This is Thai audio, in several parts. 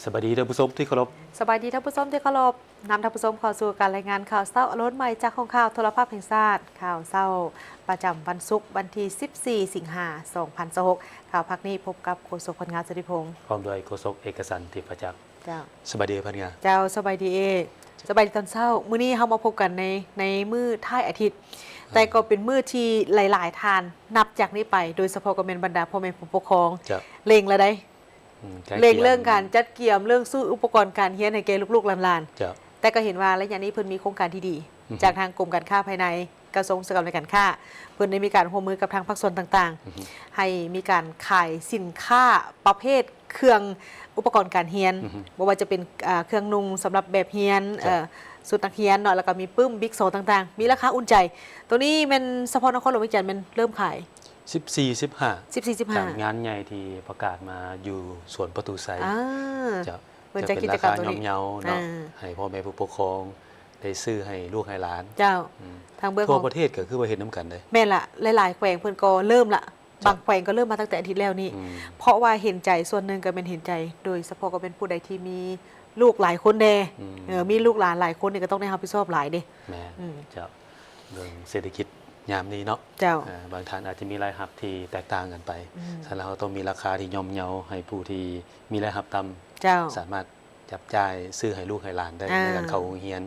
สวัสดีท่านผู้ชมที่เคารพสบายดีท่านผู้ชมที่เคารพนำท่านผู้ชมเข้าสู่การรายงานข่าวเช้าอรุณใหม่จากของข่าวโทรภาพแห่งชาติข่าวเช้าประจำวันศุกร์วันที่ 14 สิงหาคม 2026ข่าวพักนี้พบกับโฆษกพลงานสุริพงษ์พร้อมด้วยโฆษกเอกสันติประจักษ์เจ้าสวัสดีพันงาเจ้าสบายดีสบายดีตอนเช้ามื้อนี้เรามาพบกันในมื้อท้ายอาทิตย์แต่ก็เป็นมื้อที่หลายๆทานนับจากนี้ไปโดยเฉพาะกับเมนบรรดาพ่อแม่ผู้ปกครองเล็งแล้วได้เล็งเรื่องการจัดเกี่ยมเรื่องสู้อุปกรณ์การเรียนให้แก่ลูกๆหลานๆแต่ก็เห็นว่าระยะนี้เพิ่นมีโครงการที่ดีจากทางกรมการค้าภายในกระทรวงอุตสาหกรรมและการค้าเพิ่นได้มีการร่วมมือกับทางภาคส่วนต่างๆให้มีการขายสินค้าประเภทเครื่องอุปกรณ์การเรียนบ่ว่าจะเป็นเครื่องนุ่งสำหรับแบบเรียนสุดนักเรียนเนาะแล้วก็มีปึ้มบิ๊กโซต่างๆมีราคาอุ่นใจตัวนี้เป็นเฉพาะนครหลวงวิจิตรมันเริ่มขาย14-15จากงานใหญ่ที่ประกาศมาอยู่สวนประตูไซจะเป็นราคาย่อมเยาเนาะให้พ่อแม่ผู้ปกครองได้ซื้อให้ลูกให้หลานเจ้าทางเบื้องทั่วประเทศก็คือว่าเห็นน้ำกันเลยแม่ละหลายๆแขวงเพิ่นก็เริ่มละบางแขวงก็เริ่มมาตั้งแต่อาทิตย์แล้วนี่เพราะว่าเห็นใจส่วนหนึ่งก็เป็นเห็นใจโดยเฉพาะก็เป็นผู้ใดที่มีลูกหลายคนแน่มีลูกหลานหลายคนนี่ก็ต้องได้รับผิดชอบหลายเด้แม่เจ้าเรื่องเศรษฐกิจยามนี้เนาะบางท่านอาจจะมีรายรับที่แตกต่างกันไปฉะนั้นเราต้องมีราคาที่ย่อมเยาให้ผู้ที่มีรายรับต่ำสามารถจับจ่ายซื้อให้ลูกให้หลานได้ในการเข้าโรงเรียน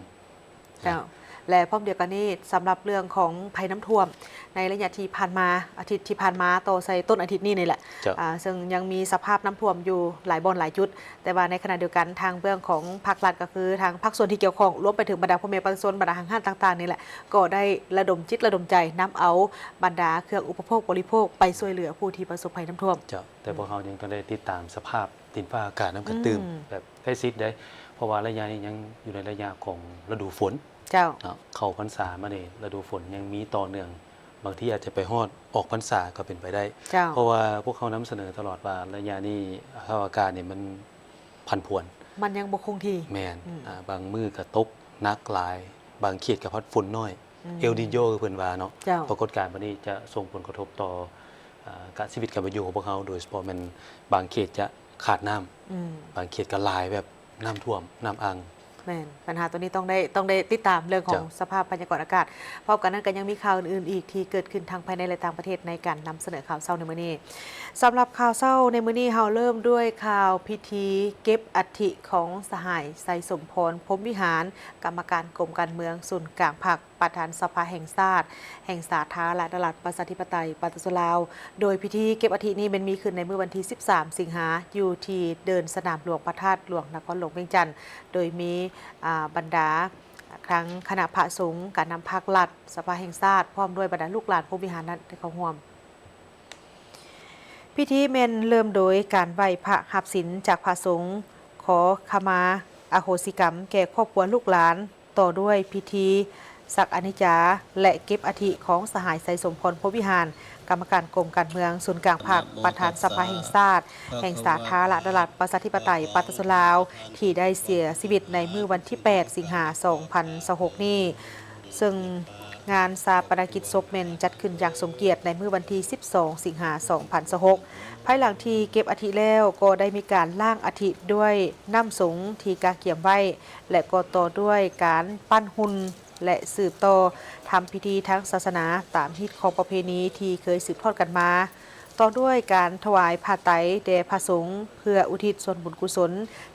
และพร้อมเดียวกันนี้สำหรับเรื่องของภัยน้ำท่วมในระยะที่ผ่านมาอาทิตย์ที่ผ่านมาต่อใส่ต้นอาทิตย์นี้นี่แหละซึ่งยังมีสภาพน้ำท่วมอยู่หลายบ่อนหลายจุดแต่ว่าในขณะเดียวกันทางเรื่องของภาครัฐก็คือทางภาคส่วนที่เกี่ยวข้องรวมไปถึงบรรดาพ่อแม่ประชาชนบรรดาห้างต่างๆนี่แหละก็ได้ระดมจิตระดมใจนํเอาบรรดาเครื่องอุปโภคบริโภคไปช่วยเหลือผู้ที่ประสบภัยน้ำท่วมแต่พวกเขายังต้องได้ติดตามสภาพดินฟ้าอากาศน้ำกระตื้มแบบใกล้ชิดได้เพราะว่าระยะนี้ยังอยู่ในระยะของฤดูฝนเข้าพรรษามาเนี่ยฤดูฝนยังมีต่อเนื่องบางที่อาจจะไปฮอดออกพรรษาก็เป็นไปได้เพราะว่าพวกเขานำเสนอตลอดว่าระยะนี้สภาพอากาศเนี่ยมันผันผวนมันยังบ่คงที่แม่นบางมื้อก็ตกหนักหลายบางเขตก็พัดฝนน้อยเอลนิโญคือเพิ่นว่าเนาะปรากฏการณ์บัดนี้จะส่งผลกระทบต่อการชีวิตการเป็นอยู่ของพวกเขาโดยเฉพาะมันบางเขตจะขาดน้ำบางเขตก็หลายแบบน้ำท่วมน้ำอังแม่นปัญหาตัวนี้ต้องได้ติดตามเรื่องของสภาพพยากรณ์อากาศพร้อมกันนั้นก็ยังมีข่าวอื่นๆอีกที่เกิดขึ้นทางภายในและต่างประเทศในการนำเสนอข่าวเศร้าในมื้อนี้สำหรับข่าวเศร้าในมื้อนี้เราเริ่มด้วยข่าวพิธีเก็บอัฐิของสหายไซสมพรพรหมวิหารกรรมการกรมการเมืองศูนย์กลางพรรคประธานสภาแห่งชาติแห่งสาธารณรัฐประชาธิปไตยปฏิรูปลาวโดยพิธีเก็บอัฐินี้มันมีขึ้นในเมื่อวันที่13 สิงหาคมอยู่ที่เดินสนามหลวงพระธาตุหลวงนครหลวงเวียงจันทร์โดยมีบรรดาครั้งคณะพระสงฆ์การนำภาครัฐสภาแห่งชาติพร้อมด้วยบรรดาลูกหลานพรหมวิหารนั้นได้เข้าร่วมพิธีเมนเริ่มโดยการไหว้พระหับศีลจากพระสงฆ์ขอขมาอโหสิกรรมแก่ครอบครัวลูกหลานต่อด้วยพิธีสักอนิจจาและเก็บอัฐิของสหายไซสมพรพรหมวิหารกรรมการกรมการเมืองศูนย์กลางภาคประธานสภาแห่งชาติแห่งสาธารณรัฐประชาธิปไตยปฏิรูปลาวที่ได้เสียชีวิตในมื้อวันที่8 สิงหาคม 2026นี้ซึ่งงานชาปนกิจศพเมนจัดขึ้นอย่างสมเกียรติในมื้อวันที่12 สิงหาคม 2026ภายหลังที่เก็บอัฐิแล้วก็ได้มีการล่างอัฐิด้วยน้ำสงที่กาเกี่ยมไว้และก็ต่อด้วยการปั้นหุ่นและสืบต่อทำพิธีทางศาสนาตามฮิตของประเพณีที่เคยสืบทอดกันมาต่อด้วยการถวายผ้าไตรแด่พระสงฆ์เพื่ออุทิศส่วนบุญกุศล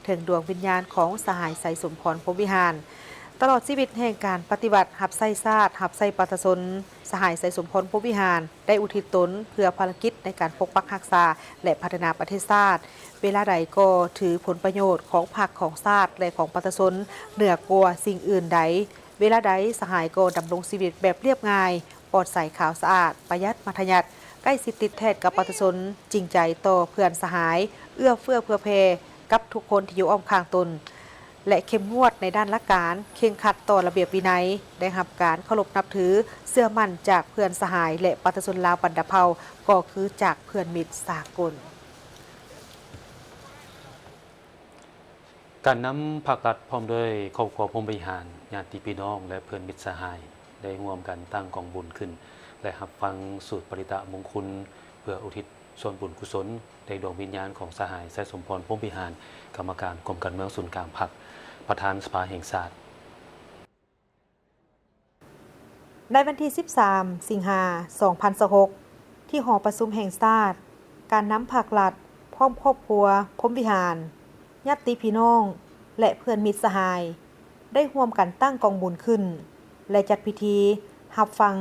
ถึงดวงวิญญาณของสหายไซสมพรพรหมวิหารตลอดชีวิตแห่งการปฏิบัติหับไส้ซาดหับไส้ปัตสนสหายไซสมพรพรหมวิหารได้อุทิศตนเพื่อภารกิจในการปกปักรักษาและพัฒนาประเทศชาติเวลาใดก็ถือผลประโยชน์ของพรรคของชาติและของปัตสนเหนือกว่าสิ่งอื่นใดเวลาใดสหายก็ดำรงชีวิตแบบเรียบง่ายปลอดใสขาวสะอาดประหยัดมัธยัติใกล้ชิดติดแทดกับปัตสนจริงใจต่อเพื่อนสหายเอื้อเฟื้อเพื่อเพกับทุกคนที่อยู่อ้อมข้างตนและเข้มงวดในด้านละการเคร่งครัดต่อระเบียบวินัยได้รับการเคารพนับถือเชื่อมั่นจากเพื่อนสหายและปัตสนลาวบรรดาเผ่าก็คือจากเพื่อนมิตรสากลการนำภาครัฐพร้อมด้วยครอบครัวพรหมวิหารญาติพี่น้องและเพื่อนมิตรสหายได้ร่วมกันตั้งกองบุญขึ้นและรับฟังสูตรปริตะมงคลเพื่ออุทิศ ส่วนบุญกุศลในดวงวิญญาณของสหายไซสมพรพรหมวิหารกรรมการกรมการเมืองศูนย์กลางพรรคประธานสภาแห่งชาติในวันที่ 13 สิงหาคม 2026 ที่หอประชุมแห่งชาติการนำภาครัฐพร้อมครอบครัวพรหมวิหารญาติพี่น้องและเพื่อนมิตรสหายได้ร่วมกันตั้งกองบุญขึ้นและจัดพิธีรับฟัง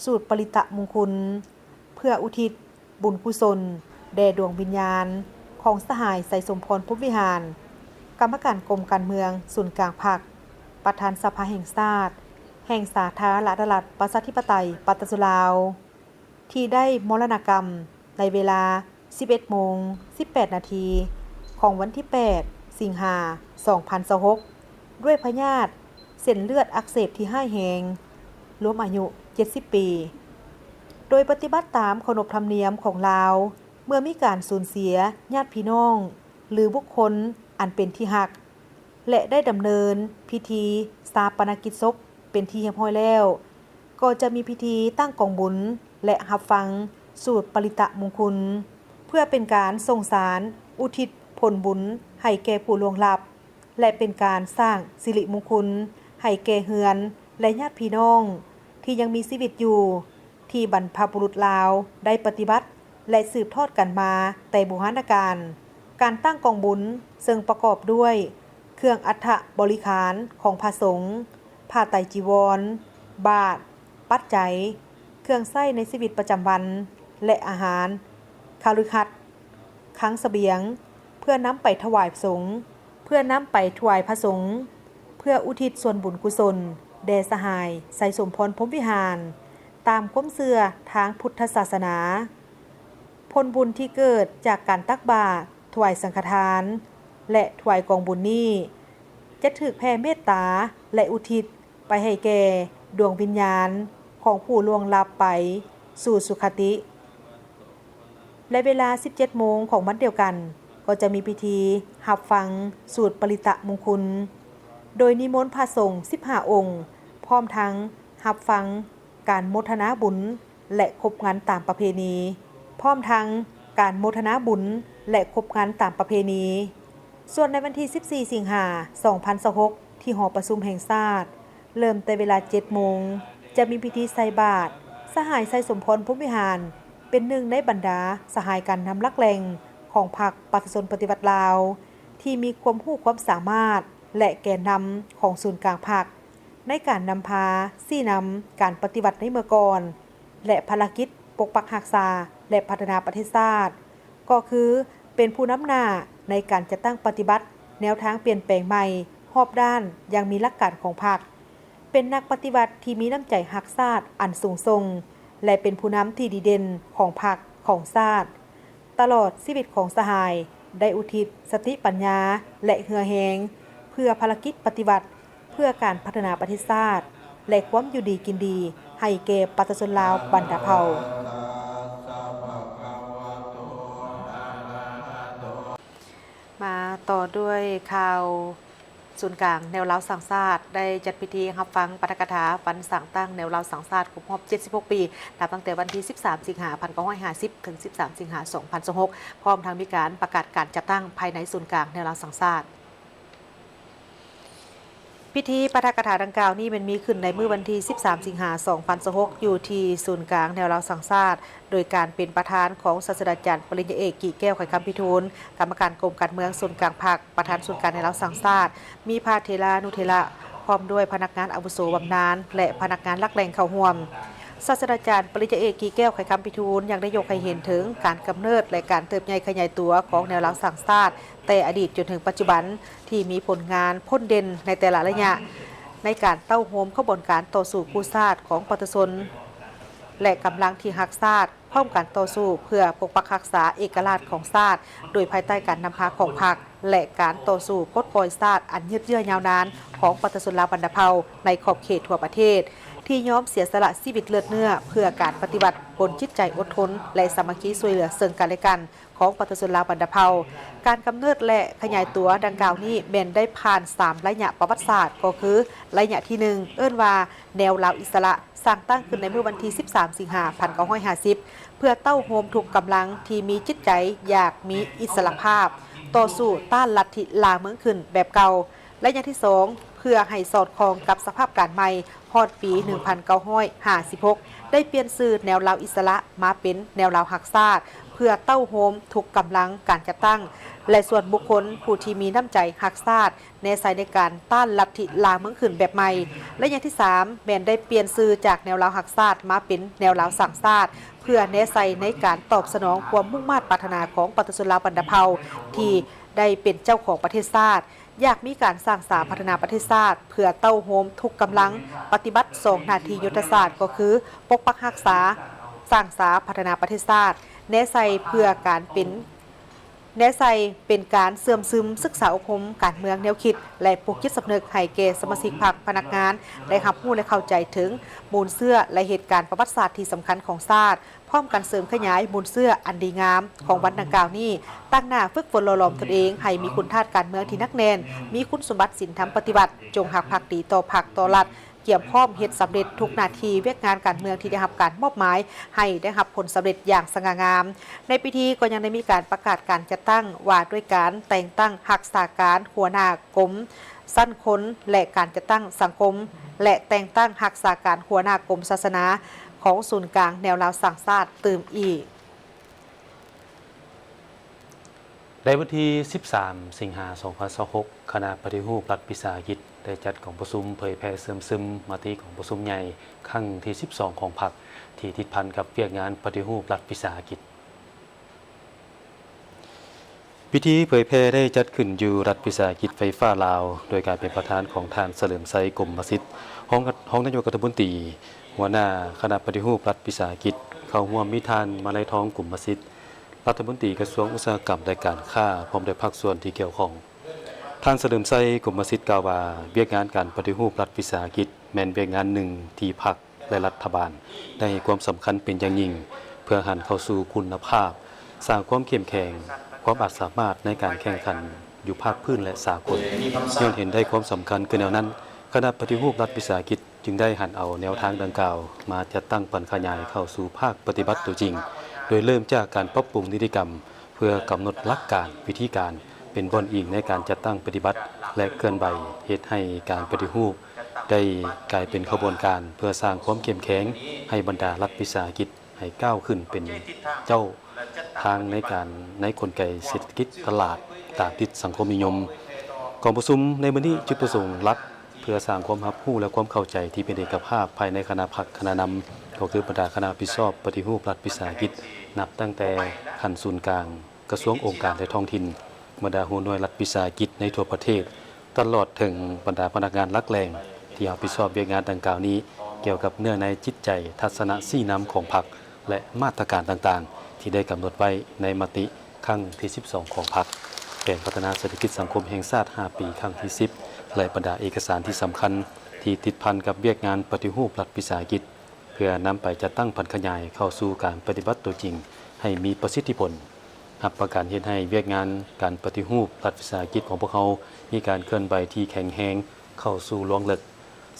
สูตรปริตะมงคลเพื่ออุทิศบุญกุศลแด่ดวงวิญญาณของสหายไสสมพรพรหมวิหารกรรมการกรมการเมืองศูนย์กลางพรรคประธานสภาแห่งชาติแห่งสาธารณรัฐประชาธิปไตยปัตตานีลาวที่ได้มรณกรรมในเวลา 11:18 นาทีของวันที่ 8 สิงหาคม 2026 ด้วยพยาธิเส้นเลือดอักเสบที่ห้ายแหงรวมอายุ 70 ปี โดยปฏิบัติตามขนบธรรมเนียมของลาวเมื่อมีการสูญเสียญาติพี่น้องหรือบุคคลอันเป็นที่รักและได้ดำเนินพิธีฌาปนกิจศพเป็นที่เรียบร้อยแล้วก็จะมีพิธีตั้งกองบุญและรับฟังสูตรปริตะมงคลเพื่อเป็นการส่งสารอุทิศผลบุญให้แก่ผู้ล่วงลับและเป็นการสร้างสิริมงคลให้แก่เฮือนและญาติพี่น้องที่ยังมีชีวิตอยู่ที่บรรพบุรุษลาวได้ปฏิบัติและสืบทอดกันมาแต่โบราณกาลการตั้งกองบุญซึ่งประกอบด้วยเครื่องอัฐบริขารของพระสงฆ์ผ้าไตรจีวรบาตรปัจจัยเครื่องใช้ในชีวิตประจำวันและอาหารคารุคัดค้างเสบียงเพื่อนำไปถวายสงฆ์เพื่อนำไปถวายพระสงฆ์เพื่ออุทิศส่วนบุญกุศลแด่สหายไสสมพรพรหมวิหารตามความเชื่อทางพุทธศาสนาผลบุญที่เกิดจากการตักบาตรถวายสังฆทานและถวายกองบุญนี้จะถูกแผ่เมตตาและอุทิศไปให้แก่ดวงวิญญาณของผู้ล่วงลับไปสู่สุคติและเวลา 17 โมงของวันเดียวกันก็จะมีพิธีรับฟังสูตรปริตะมงคลโดยนิมนต์พระสงฆ์15 องค์พร้อมทั้งรับฟังการโมทนาบุญและครบงานตามประเพณีพร้อมทั้งการโมทนาบุญและครบงานตามประเพณีส่วนในวันที่ 14 สิงหาคม 2026 ที่หอประชุมแห่งชาติเริ่มแต่เวลา 7 โมงจะมีพิธีใส่บาตรสหายไสสมพรพรหมวิหารเป็นหนึ่งในบรรดาสหายการนำลักแหล่งของพรรคประชาชนปฏิวัติลาวที่มีความรู้ความสามารถและแกนนำของศูนย์กลางพรรคในการนำพาชี้นำการปฏิวัติในเมื่อก่อนและภารกิจปกปักรักษาและพัฒนาประเทศชาติก็คือเป็นผู้นำหน้าในการจัดตั้งปฏิบัติแนวทางเปลี่ยนแปลงใหม่รอบด้านอย่างมีหลักการของพรรคเป็นนักปฏิบัติที่มีน้ำใจรักชาติอันสูงส่งและเป็นผู้นำที่ดีเด่นของพรรคของชาติตลอดชีวิตของสหายได้อุทิศสติปัญญาและเหือแหงเพื่อภารกิจปฏิบัติเพื่อการพัฒนาประเทศชาติและความอยู่ดีกินดีให้แก่ประชาชนลาวบรรดาเผ่ามาต่อด้วยข่าวศูนย์กลางแนวเล้าสังชาติได้จัดพิธีรับฟังปาฐกถาวันสั่งตั้งแนวเล้าสังชาติครบรอบ 76 ปีนับตั้งแต่วันที่ 13 สิงหาคม 1950 ถึง 13 สิงหาคม 2026 พร้อมทั้งมีการประกาศการจัดตั้งภายในศูนย์กลางแนวเล้าสังชาติพิธีปาฐกถาดังกล่าวนี้มันมีขึ้นในมื้อวันที่ 13 สิงหาคม 2026 อยู่ที่ศูนย์กลางแนวเล้าสังชาติโดยการเป็นประธานของศาสตราจารย์ปริญญาเอกกิ่งแก้วไขคำพิทูลกรรมการกรมการเมืองศูนย์กลางพรรคประธานศูนย์กลางแนวเล้าสังชาติมีพระเถรานุเถระพร้อมด้วยพนักงานอาวุโสบำนาญและพนักงานลักแหล่งเข้าร่วมศาสตราจารย์ปริญญาเอกกิ่งแก้วไขคำพิทูลยังได้ยกให้เห็นถึงการกำเนิดและการเติบใหญ่ขยายตัวของแนวเล้าสังชาติแต่อดีตจนถึงปัจจุบันที่มีผลงานพ้นเด่นในแต่ละระยะในการเต้าโฮมขบวนการต่อสู้กู้ชาติของประชาชนและกำลังที่รักชาติพร้อมการต่อสู้เพื่อปกปักรักษาเอกราชของชาติโดยภายใต้การนำพาของพรรคและการต่อสู้ปลดปล่อยชาติอันยืดเยื้อยาวนานของประชาชนลาวบรรดาเผ่าในขอบเขตทั่วประเทศ ที่ยอมเสียสละชีวิตเลือดเนื้อเพื่อการปฏิบัติบนจิตใจอดทนและสามัคคีช่วยเหลือซึ่งกันและกันของประชาชนลาวบรรดาเผ่าการกำเนิดและขยายตัวดังกล่าวนี้แม่นได้ผ่าน3ระยะประวัติศาสตร์ก็คือระยะที่1เอิ้นว่าแนวลาวอิสระสร้างตั้งขึ้นในเมื่อวันที่13 สิงหาคม 1950เพื่อเต้าโฮมถูกกำลังที่มีจิตใจอยากมีอิสระภาพต่อสู้ต้านลัทธิลาเมืองขึ้นแบบเก่าและอย่างที่2เพื่อให้สอดคล้องกับสภาพการใหม่ฮอดปี 1956 ได้เปลี่ยนชื่อแนวลาวอิสระมาเป็นแนวลาวหักชาติเพื่อเต้าโฮมถูกกำลังการจัดตั้งและส่วนบุคคลผู้ที่มีน้ำใจหักชาติในสายในการต้านลัทธิลาเมืองขึ้นแบบใหม่และอย่างที่3แม่นได้เปลี่ยนชื่อจากแนวลาวหักชาติมาเป็นแนวลาวสร้างชาติเพื่อแนใส่ในการตอบสนองความมุ่งมั่นปรารถนาของประชาชนลาวบรรดาเผ่าที่ได้เป็นเจ้าของประเทศชาติอยากมีการสร้างสรรค์พัฒนาประเทศชาติเพื่อเต้าโฮมทุกกำลังปฏิบัติ2หน้าที่ยุทธศาสตร์ก็คือปกปักรักษาสร้างสรรค์พัฒนาประเทศชาติแนใส่เพื่อการเป็นการเสื่อมซึมศึกษาอบรมการเมืองแนวคิดและปลุกจิตสำนึกให้แก่สมาชิกพรรคพนักงานได้รับรู้และเข้าใจถึงมูลเชื่อและเหตุการณ์ประวัติศาสตร์ที่สำคัญของชาติพร้อมกันเสริมขยายมูลเชื่ออันดีงามของวันดังกล่าวนี้ตั้งหน้าฝึกฝนหล่อหลอมตนเองให้มีคุณธาตุการเมืองที่นักแน่นมีคุณสมบัติศีลธรรมปฏิบัติจงหักภักดีต่อพรรคต่อรัฐเกี่ยวพร้อมเฮ็ดสำเร็จทุกหน้าที่เวียกงานการเมืองที่ได้รับการมอบหมายให้ได้รับผลสำเร็จอย่างสง่างามในพิธีก็ยังได้มีการประกาศการจัดตั้งว่าด้วยการแต่งตั้งรักษาการหัวหน้ากรมสั้นค้นและการจัดตั้งสังคมและแต่งตั้งรักษาการหัวหน้ากรมศาสนาของศูนย์กลางแนวลาวสร้างชาติตื่มอีกในวันที่ 13 สิงหาคม 2026 คณะปฏิรูปรัฐวิสาหกิจได้จัดของประชุมเผยแพร่เสริมซึมมติของประชุมใหญ่ครั้งที่ 12 ของพรรคที่ติดพันกับเวียกงานปฏิรูปรัฐวิสาหกิจพิธีเผยแพร่ได้จัดขึ้นอยู่รัฐวิสาหกิจไฟฟ้าลาวโดยการเป็นประธานของท่านเฉลิมไซกรมสิทธิ์ห้องนายกรัฐมนตรีหัวหน้าคณะปฏิรูปรัฐวิสาหกิจเข้าร่วมมีท่านมาลัยทองกรมสิทธิ์รัฐมนตรีกระทรวงอุตสาหกรรมและการค้าพร้อมด้วยภาคส่วนที่เกี่ยวข้องท่านเฉลิมไซกรมสิทธิ์กล่าวว่าเวียกงานการปฏิรูปรัฐวิสาหกิจแม่นเวียกงานหนึ่งที่พรรคและรัฐบาลได้ให้ความสำคัญเป็นอย่างยิ่งเพื่อหันเข้าสู่คุณภาพสร้างความเข้มแข็งความอาจสามารถในการแข่งขันอยู่ภาคพื้นและสากลย้อนเห็นได้ความสำคัญคือแนวนั้นคณะปฏิรูปรัฐวิสาหกิจจึงได้หันเอาแนวทางดังกล่าวมาจัดตั้งปันขยายเข้าสู่ภาคปฏิบัติตัวจริงโดยเริ่มจากการปรับปรุงนิติกรรมเพื่อกำหนดหลักการวิธีการเป็นบนอิงในการจัดตั้งปฏิบัติและเคลื่อนไหวเหตุให้การปฏิรูปได้กลายเป็นขบวนการเพื่อสร้างความเข้มแข็งให้บรรดารัฐวิสาหกิจให้ก้าวขึ้นเป็นเจ้าทางในกลไกเศรษฐกิจตลาดตามทิศสังคมนิยมกองประชุมในมื้อนี้จุดประสงค์หลักเพื่อสร้างความรับรู้และความเข้าใจที่เป็นเอกภาพภายในคณะพรรคคณะนำก็คือบรรดาคณะรับผิดชอบปฏิรูปรัฐวิสาหกิจนับตั้งแต่ขั้นศูนย์กลางกระทรวงองค์การและท้องถิ่นบรรดาหัวหน่วยรัฐวิสาหกิจในทั่วประเทศตลอดถึงบรรดาพนักงานหลักแหล่งที่รับผิดชอบเวียกงานดังกล่าวนี้เกี่ยวกับเนื้อในจิตใจทัศนะชี้นำของพรรคและมาตรการต่างๆที่ได้กำหนดไว้ในมติครั้งที่ 12 ของพรรคแผนพัฒนาเศรษฐกิจสังคมแห่งชาติ 5 ปีครั้งที่ 10และบรรดาเอกสารที่สำคัญที่ติดพันกับเวียกงานปฏิรูปรัฐวิสาหกิจเพื่อนำไปจัดตั้งพันขยายเข้าสู่การปฏิบัติตัวจริงให้มีประสิทธิผลรับประกันเฮ็ดให้เวียกงานการปฏิรูปรัฐวิสาหกิจของพวกเขามีการเคลื่อนไหวที่แข็งแรงเข้าสู่ลวงลึก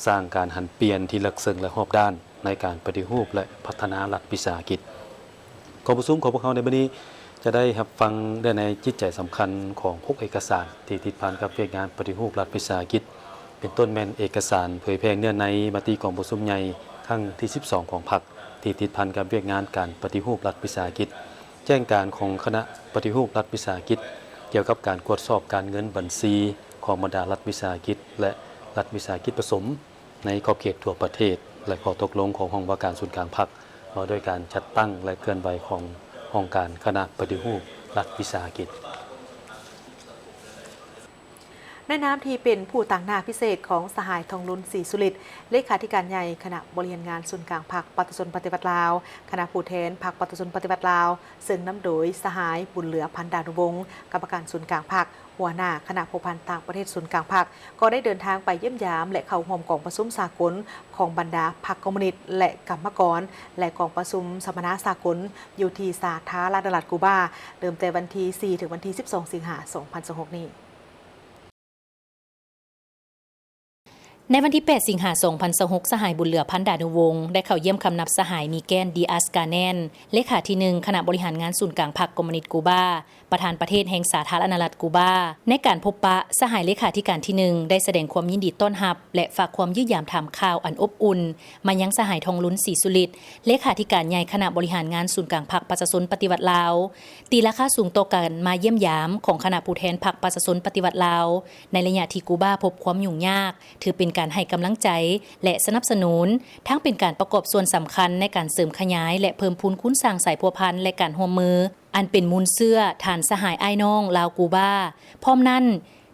สร้างการหันเปลี่ยนที่ลึกซึ้งและรอบด้านในการปฏิรูปและพัฒนารัฐวิสาหกิจกองประชุมของพวกเขาในวันนี้จะได้รับฟังได้ในจิตใจสำคัญของ6เอกสารที่ติดพันกับเวียกงานปฏิรูปรัฐวิสาหกิจเป็นต้นแม่นเอกสารเผยแพร่เนื้อในมติกองประชุมใหญ่ครั้งที่ 12 ของพรรคที่ติดพันกับเวียกงานการปฏิรูปรัฐวิสาหกิจแจ้งการของคณะปฏิรูปรัฐวิสาหกิจเกี่ยวกับการตรวจสอบการเงินบัญชีของบรรดารัฐวิสาหกิจและรัฐวิสาหกิจผสมในขอบเขตทั่วประเทศและข้อตกลงของห้องว่าการศูนย์กลางพรรคโดยการจัดตั้งและเคลื่อนไหวขององค์การคณะปฏิรูปรัฐวิสาหกิจในน้ำที่เป็นผู้ต่างหน้าพิเศษของสหายทองลุ้นศรีสุริตเลขาธิการใหญ่คณะบริหารงานศูนย์กลางพรรคปฏิชนปฏิบัติลาวคณะผู้แทนพรรคปฏิชนปฏิบัติลาวซึ่งนำโดยสหายบุญเหลือพันดานุวงศ์กรรมการศูนย์กลางพรรค หัวหน้าคณะผู้พันต่างประเทศศูนย์กลางภาคก็ได้เดินทางไปเยี่ยมยามและเข้าร่วมกองประชุมสากลของบรรดาพรรคคอมมิวนิสต์และกรรมกรและกองประชุมสัมมนาสากลอยู่ที่สาธารณรัฐกูบาเริ่มแต่วันที่4ถึงวันที่12สิงหาคม2026นี้ในวันที่8สิงหาคม2026สหายบุญเหลือพันดานุวงศ์ได้เข้าเยี่ยมคำนับสหายมีแกนดีอัสกาแนนเลขาที่1คณะบริหารงานศูนย์กลางพรรคคอมมิวนิสต์กูบาประธานประเทศแห่งสาธารณรัฐกูบาในการพบปะสหายเลขาธิการที่1ได้แสดงความยินดีต้อนรับและฝากความยื้อยามถามข่าวอันอบอุ่นมายังสหายทองลุ้นศรีสุริตเลขาธิการใหญ่คณะบริหารงานศูนย์กลางพรรคประชาชนปฏิวัติลาวตีราคาสูงต่อการมาเยี่ยมยามของคณะผู้แทนพรรคประชาชนปฏิวัติลาวในระยะที่กูบาพบความยุ่งยากถือเป็นการให้กำลังใจและสนับสนุนทั้งเป็นการประกอบส่วนสำคัญในการเสริมขยายและเพิ่มพูนคุ้นสร้างสายพัวพันและการร่วมมืออันเป็นมูลเสื้อฐานสหายไอ้น้องลาวกูบาพร้อมนั้น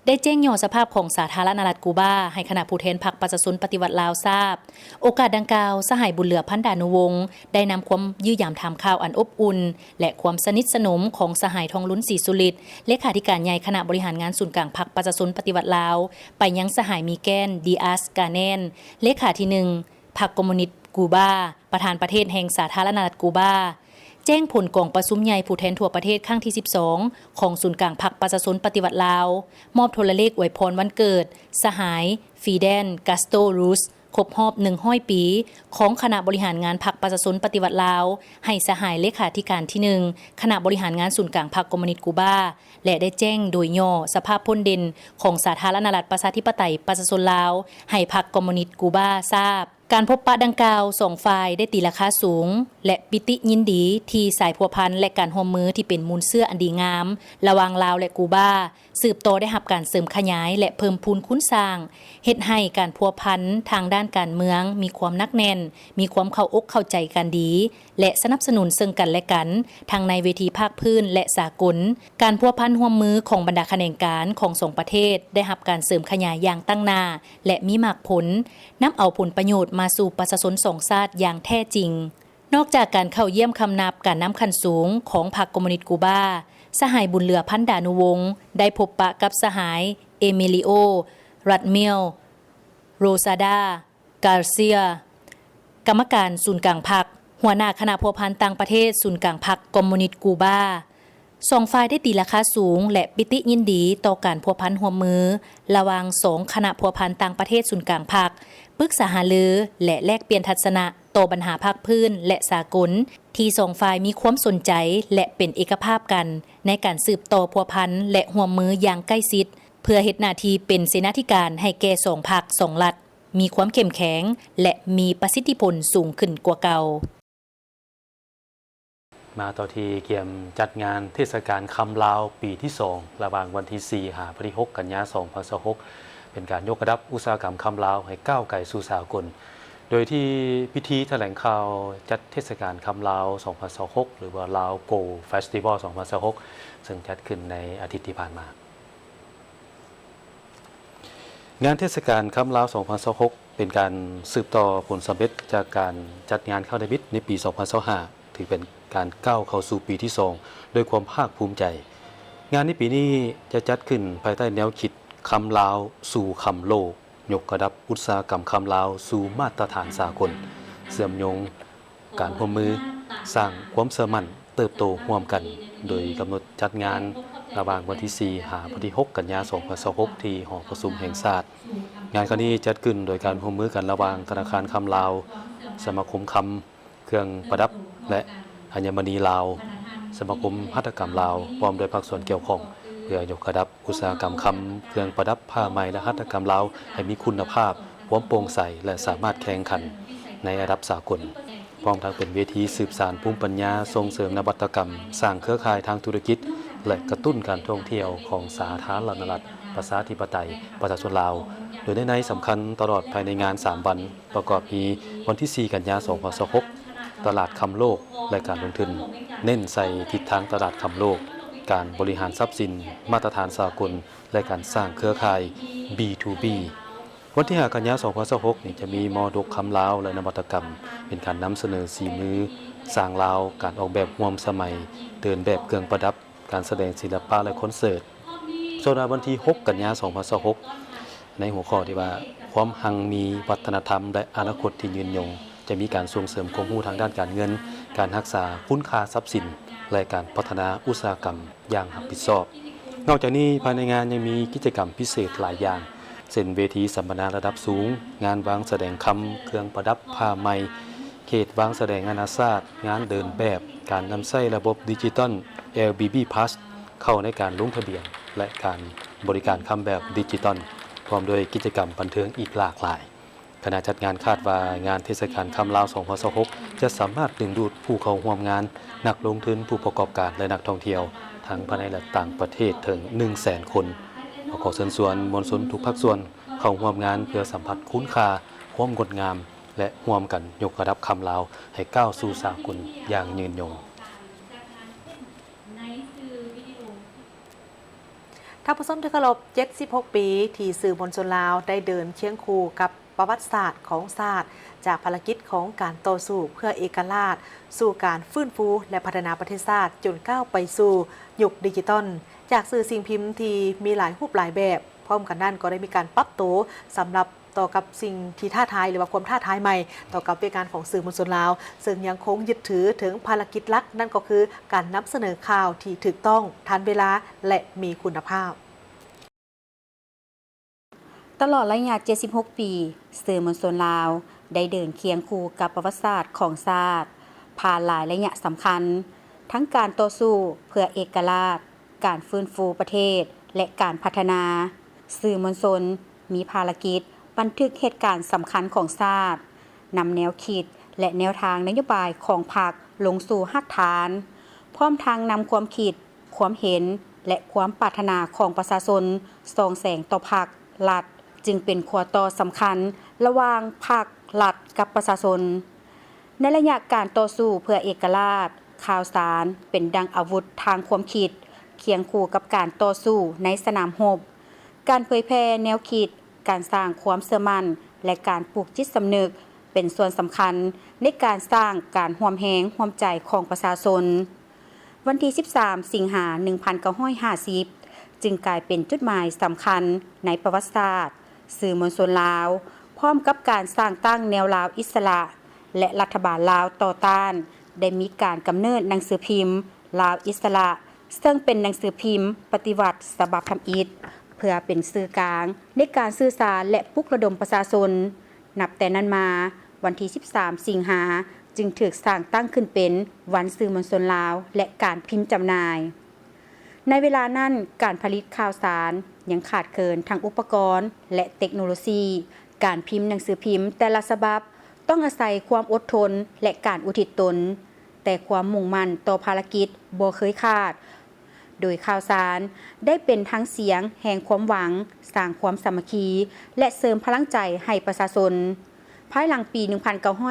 ได้แจ้งย่อสภาพของสาธารณรัฐกูบาให้คณะผู้แทนพรรคประชาชนปฏิวัติลาวทราบโอกาสดังกล่าวสหายบุญเหลือพันดานุวงศ์ได้นำความยื้อยามถามข่าวอันอบอุ่นและความสนิทสนมของสหายทองลุ้นศรีสุริตเลขาธิการใหญ่คณะบริหารงานศูนย์กลางพรรคประชาชนปฏิวัติลาวไปยังสหายมีแกนดีอัสกาแนนเลขาที่1พรรคคอมมิวนิสต์กูบาประธานประเทศแห่งสาธารณรัฐกูบาแจ้งผลกองประชุมใหญ่ผู้แทนทั่วประเทศครั้งที่12ของศูนย์กลางพรรคประชาชนปฏิวัติลาวมอบโทรเลขอวยพรวันเกิดสหายฟีเดนกาสโตรูสครบรอบ100 ปีของคณะบริหารงานพรรคประชาชนปฏิวัติลาวให้สหายเลขาธิการที่1คณะบริหารงานศูนย์กลางพรรคคอมมิวนิสต์กูบาและได้แจ้งโดยย่อสภาพพ้นเด่นของสาธารณรัฐประชาธิปไตยประชาชนลาวให้พรรคคอมมิวนิสต์กูบาทราบการพบปะดังกล่าว2ฝ่ายได้ตีราคาสูงและปิติยินดีที่สายพัวพันและการร่วมมือที่เป็นมูลเสื้ออันดีงามระหว่างลาวและกูบาสืบต่อได้รับการเสริมขยายและเพิ่มพูนคุ้นสร้างเฮ็ดให้การพัวพันทางด้านการเมืองมีความนักแน่นมีความเข้าอกเข้าใจกันดีและสนับสนุนซึ่งกันและกันทั้งในเวทีภาคพื้นและสากลการพัวพันร่วมมือของบรรดาแขนงการของ2ประเทศได้รับการเสริมขยายอย่างตั้งหน้าและมีมากผลนำเอาผลประโยชน์มาสู่ประชาชน2ชาติอย่างแท้จริงนอกจากการเข้าเยี่ยมคำนับการน้ำขั้นสูงของพรรคคอมมิวนิสต์กูบาสหายบุญเหลือพันดานุวงศ์ได้พบปะกับสหายเอมิลิโอรัดเมลโรซาดากาเซียกรรมการศูนย์กลางพรรคหัวหน้าคณะพัวพันต่างประเทศศูนย์กลางพรรคคอมมิวนิสต์กูบา2ฝ่ายได้ตีราคาสูงและปิติยินดีต่อการพัวพันร่วมมือระหว่าง2คณะพัวพันต่างประเทศศูนย์กลางพรรคปรึกษาหารือและแลกเปลี่ยนทัศนะต่อปัญหาภาคพื้นและสากลที่2ฝ่ายมีความสนใจและเป็นเอกภาพกันในการสืบต่อพัวพันและร่วมมืออย่างใกล้ชิดเพื่อเฮ็ดหน้าที่เป็นเสนาธิการให้แก่2พรรค2รัฐมีความเข้มแข็งและมีประสิทธิผลสูงขึ้นกว่าเก่ามาต่อที่เกี่ยมจัดงานเทศกาลคำลาวปีที่2ระหว่างวันที่4 ถึง 6 กันยายน 2026เป็นการยกระดับอุตสาหกรรมคำลาวให้ก้าวไกลสู่สากลโดยที่พิธีแถลงข่าวจัดเทศกาลคำลาว 2026 หรือว่าลาวโกเฟสติวัล 2026 ซึ่งจัดขึ้นในอาทิตย์ที่ผ่านมางานเทศกาลคำลาว 2026 เป็นการสืบต่อผลสำเร็จจากการจัดงานเข้าในบิดในปี 2025 ถือเป็นการก้าวเข้าสู่ปีที่2โดยความภาคภูมิใจงานในปีนี้จะจัดขึ้นภายใต้แนวคิดคำลาวสู่คำโลกยกระดับอุตสาหกรรมคำลาวสู่มาตรฐานสากลเชื่อมโยงการร่วมมือสร้างความเชื่อมั่นเติบโตร่วมกันโดยกำหนดจัดงานระหว่างวันที่4 ถึงวันที่ 6 กันยายน 2026 ที่หอประชุมแห่งชาติงานครั้งนี้จัดขึ้นโดยการร่วมมือกันระหว่างธนาคารคำลาวสมาคมคำเครื่องประดับและอัญมณีลาวสมาคมหัตถกรรมลาวพร้อมด้วยภาคส่วนเกี่ยวข้องเพื่อยกระดับอุตสาหกรรมคำเครื่องประดับผ้าไหมและหัตถกรรมลาวให้มีคุณภาพความโปร่งใสและสามารถแข่งขันในระดับสากลพร้อมทั้งเป็นเวทีสืบสานภูมิปัญญาส่งเสริมนวัตกรรมสร้างเครือข่ายทางธุรกิจและกระตุ้นการท่องเที่ยวของสาธารณรัฐประชาธิปไตยประชาชนลาวโดยในสำคัญตลอดภายในงาน3วันประกอบมีวันที่4 กันยายน 2026ตลาดคำโลกและการลงทุนเน้นใส่ทิศทางตลาดคำโลกการบริหารทรัพย์สินมาตรฐานสากลและการสร้างเครือข่าย B2B วันที่5 กันยายน 2026นี่จะมีมรดกคำลาวและนวัตกรรมเป็นการนำเสนอสีมือสร้างลาวการออกแบบร่วมสมัยเดินแบบเครื่องประดับการแสดงศิลปะและคอนเสิร์ต ส่วนวันที่6กันยายน2026ในหัวข้อที่ว่าความหังมีวัฒนธรรมและอนาคตที่ยืนยงจะมีการส่งเสริมความรู้ทางด้านการเงินการรักษาคุณค่าทรัพย์สินและการพัฒนาอุตสาหกรรมอย่างรับผิดชอบนอกจากนี้ภายในงานยังมีกิจกรรมพิเศษหลายอย่างเช่นเวทีสัมมนาระดับสูงงานวางแสดงคำเครื่องประดับผ้าไหมเขตวางแสดงนานาชาติงานเดินแบบการนำใช้ระบบดิจิตอล LBB Plus เข้าในการลงทะเบียนและการบริการคำแบบดิจิตอลพร้อมด้วยกิจกรรมบันเทิงอีกหลากหลายคณะจัดงานคาดว่างานเทศกาลคำลาว2026จะสามารถดึงดูดผู้เข้าร่วมงานนักลงทุนผู้ประกอบการและนักท่องเที่ยวทั้งภายในและต่างประเทศถึง 100,000 คนขอเชิญชวนมวลชนทุกภาคส่วนเข้าร่วมงานเพื่อสัมผัสคุณค่าความงดงามและร่วมกันยกระดับคำลาวให้ก้าวสู่สากลอย่างยืนยงท่านผู้ชมที่เคารพ76 ปีที่สื่อมวลชนลาวได้เดินเคียงคู่กับประวัติศาสตร์ของชาติจากภารกิจของการต่อสู้เพื่อเอกราชสู่การฟื้นฟูและพัฒนาประเทศชาติจนก้าวไปสู่ยุคดิจิตอลจากสื่อสิ่งพิมพ์ที่มีหลายรูปหลายแบบพร้อมกันนั้นก็ได้มีการปรับตัวสำหรับต่อกับสิ่งที่ท้าทายหรือว่าความท้าทายใหม่ต่อกับกิจการของสื่อมวลชนลาวซึ่งยังคงยึดถือถึงภารกิจหลักนั่นก็คือการนำเสนอข่าวที่ถูกต้องทันเวลาและมีคุณภาพตลอดระยะ76 ปีสื่อมวลชนลาวได้เดินเคียงคู่กับประวัติศาสตร์ของชาติผ่านหลายระยะสำคัญทั้งการต่อสู้เพื่อเอกราชการฟื้นฟูประเทศและการพัฒนาสื่อมวลชนมีภารกิจบันทึกเหตุการณ์สำคัญของชาตินำแนวคิดและแนวทางนโยบายของพรรคลงสู่รากฐานพร้อมทางนำความคิดความเห็นและความปรารถนาของประชาชนส่องแสงต่อพรรครัฐจึงเป็นขั้วต่อสำคัญระหว่างพรรครัฐกับประชาชนในระยะการต่อสู้เพื่อเอกราชข่าวสารเป็นดังอาวุธทางความคิดเคียงคู่กับการต่อสู้ในสนามรบการเผยแพร่แนวคิดการสร้างความเชื่อมั่นและการปลูกจิตสำนึกเป็นส่วนสำคัญในการสร้างการร่วมแรงร่วมใจของประชาชนวันที่13 สิงหาคม 1950จึงกลายเป็นจุดหมายสำคัญในประวัติศาสตร์สื่อมวลชนลาวพร้อมกับการสร้างตั้งแนวลาวอิสระและรัฐบาลลาวต่อต้านได้มีการกำเนิดหนังสือพิมพ์ลาวอิสระซึ่งเป็นหนังสือพิมพ์ปฏิวัติฉบับทำอิฐเพื่อเป็นสื่อกลางในการสื่อสารและปลุกระดมประชาชนนับแต่นั้นมาวันที่13 สิงหาจึงถูกสร้างตั้งขึ้นเป็นวันสื่อมวลชนลาวและการพิมพ์จำหน่ายในเวลานั้นการผลิตข่าวสารยังขาดเคินทางอุปกรณ์และเทคโนโลยีการพิมพ์หนังสือพิมพ์แต่ละฉบับต้องอาศัยความอดทนและการอุทิศตนแต่ความมุ่งมั่นต่อภารกิจบ่เคยขาดโดยข่าวสารได้เป็นทั้งเสียงแห่งความหวังสร้างความสามัคคีและเสริมพลังใจให้ประชาชนภายหลังปี